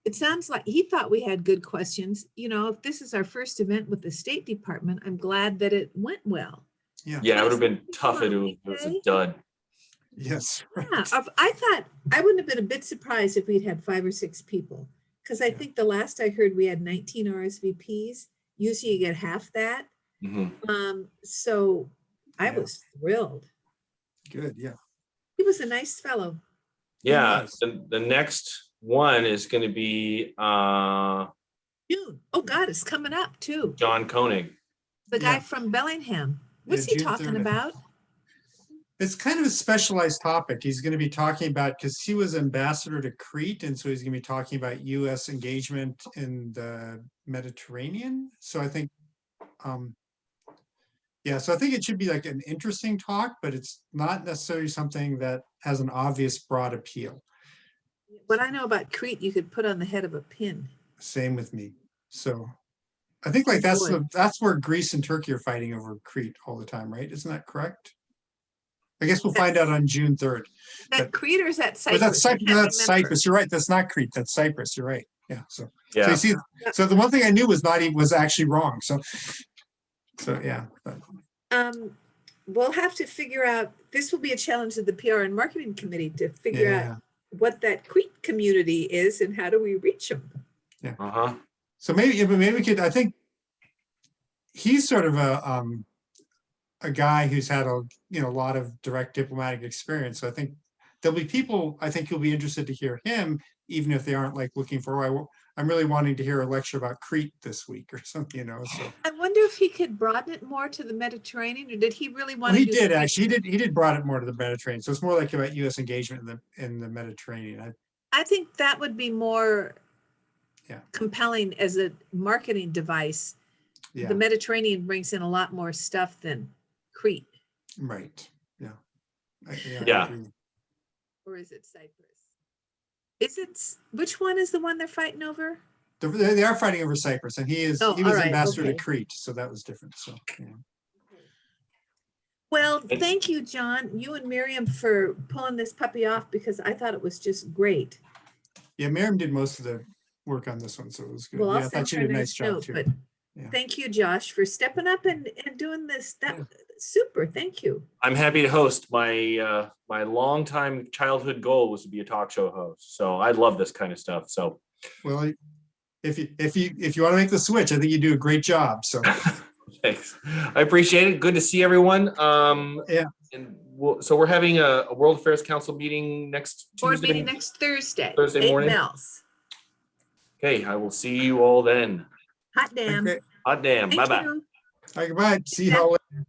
Speaker 7: It sounds like he thought we had good questions. If this is our first event with the State Department, I'm glad that it went well.
Speaker 4: Yeah.
Speaker 1: Yeah, it would have been
Speaker 7: Come
Speaker 1: tough if
Speaker 7: on,
Speaker 1: it was a
Speaker 7: okay.
Speaker 1: dud.
Speaker 4: Yes. right.
Speaker 7: Yeah, I thought I wouldn't have been a bit surprised if we'd had 5 or 6 people. Because I think the last I heard we had 19 RSVPs. Usually you get half that.
Speaker 1: Mhm.
Speaker 7: So I
Speaker 4: Yeah.
Speaker 7: was thrilled.
Speaker 4: Good. Yeah.
Speaker 7: He was a nice fellow.
Speaker 1: Yeah,
Speaker 4: Nice.
Speaker 1: the next one is going to be
Speaker 7: June. Oh God, it's coming up too.
Speaker 1: John Koenig.
Speaker 7: The guy
Speaker 4: Yeah.
Speaker 7: from Bellingham. What's
Speaker 4: Yeah,
Speaker 7: he
Speaker 4: June
Speaker 7: talking
Speaker 4: 3rd.
Speaker 7: about?
Speaker 4: It's kind of a specialized topic. He's going to be talking about, because he was ambassador to Crete, and so he's going to be talking about U.S. engagement in the Mediterranean. So I think, so I think it should be like an interesting talk, but it's not necessarily something that has an obvious broad appeal.
Speaker 7: What I know about Crete, you could put on the head of a pin.
Speaker 4: Same with me. So I think like
Speaker 7: Boy.
Speaker 4: that's where Greece and Turkey are fighting over Crete all the time, right? Isn't that correct? I guess we'll find out on June 3rd.
Speaker 7: That Crete or is that
Speaker 4: But
Speaker 7: Cyprus?
Speaker 4: that's
Speaker 7: I
Speaker 4: Cyprus.
Speaker 7: can't
Speaker 4: That's
Speaker 7: remember.
Speaker 4: Cyprus. You're right. That's not Crete. That's Cyprus. You're right. Yeah. So
Speaker 1: Yeah.
Speaker 4: you see, so the one thing I knew was was actually wrong. So yeah. But,
Speaker 7: We'll have to figure out, this will be a challenge of the PR and marketing committee to figure
Speaker 4: yeah.
Speaker 7: out what that Crete community is and how do we reach them?
Speaker 1: Uh-huh.
Speaker 4: So maybe we could. I think he's sort of a guy who's had a lot of direct diplomatic experience. So I think there'll be people I think who'll be interested to hear him, even if they aren't like looking for. I'm really wanting to hear a lecture about Crete this week or something. So
Speaker 7: I wonder if he could broaden it more to the Mediterranean, or did he really want
Speaker 4: well,
Speaker 7: to
Speaker 4: he did actually. He did brought it more to the Mediterranean. So it's more like about U.S. engagement in the Mediterranean.
Speaker 7: I think that would be more
Speaker 4: Yeah.
Speaker 7: compelling as a marketing device.
Speaker 4: Yeah.
Speaker 7: The Mediterranean brings in a lot more stuff than Crete.
Speaker 4: Right. Yeah. I
Speaker 1: Yeah.
Speaker 4: agree.
Speaker 7: Or is it Cyprus? Which one is the one they're fighting over?
Speaker 4: They are fighting over Cyprus, and he was
Speaker 7: all right,
Speaker 4: ambassador
Speaker 7: okay.
Speaker 4: to Crete, so that was different. So yeah.
Speaker 7: Well, thank you, John, you and Miriam for pulling this puppy off because I thought it was just great.
Speaker 4: Yeah, Miriam did most of the work on this one, so it was good.
Speaker 7: Well,
Speaker 4: Yeah,
Speaker 7: I'll
Speaker 4: I
Speaker 7: send
Speaker 4: thought she
Speaker 7: her a
Speaker 4: did a nice
Speaker 7: nice
Speaker 4: job
Speaker 7: note,
Speaker 4: too.
Speaker 7: but
Speaker 4: Yeah.
Speaker 7: thank you, Josh, for stepping up and doing this. Super, thank you.
Speaker 1: I'm happy to host. My longtime childhood goal was to be a talk show host. So I love this kind of stuff. So
Speaker 4: Well, if you want to make the switch, I think you do a great job. So
Speaker 1: thanks. I appreciate it. Good to see everyone.
Speaker 4: Yeah.
Speaker 1: And so we're having a World Affairs Council meeting next
Speaker 7: Board
Speaker 1: Tuesday.
Speaker 7: meeting next Thursday.
Speaker 1: Thursday
Speaker 7: 8
Speaker 1: morning?
Speaker 7: bells.
Speaker 1: Okay, I will see you all then.
Speaker 7: Hot damn.
Speaker 4: okay.
Speaker 1: Hot damn.
Speaker 7: Thank
Speaker 1: Bye-bye.
Speaker 7: you.
Speaker 4: All right, goodbye. See you all later.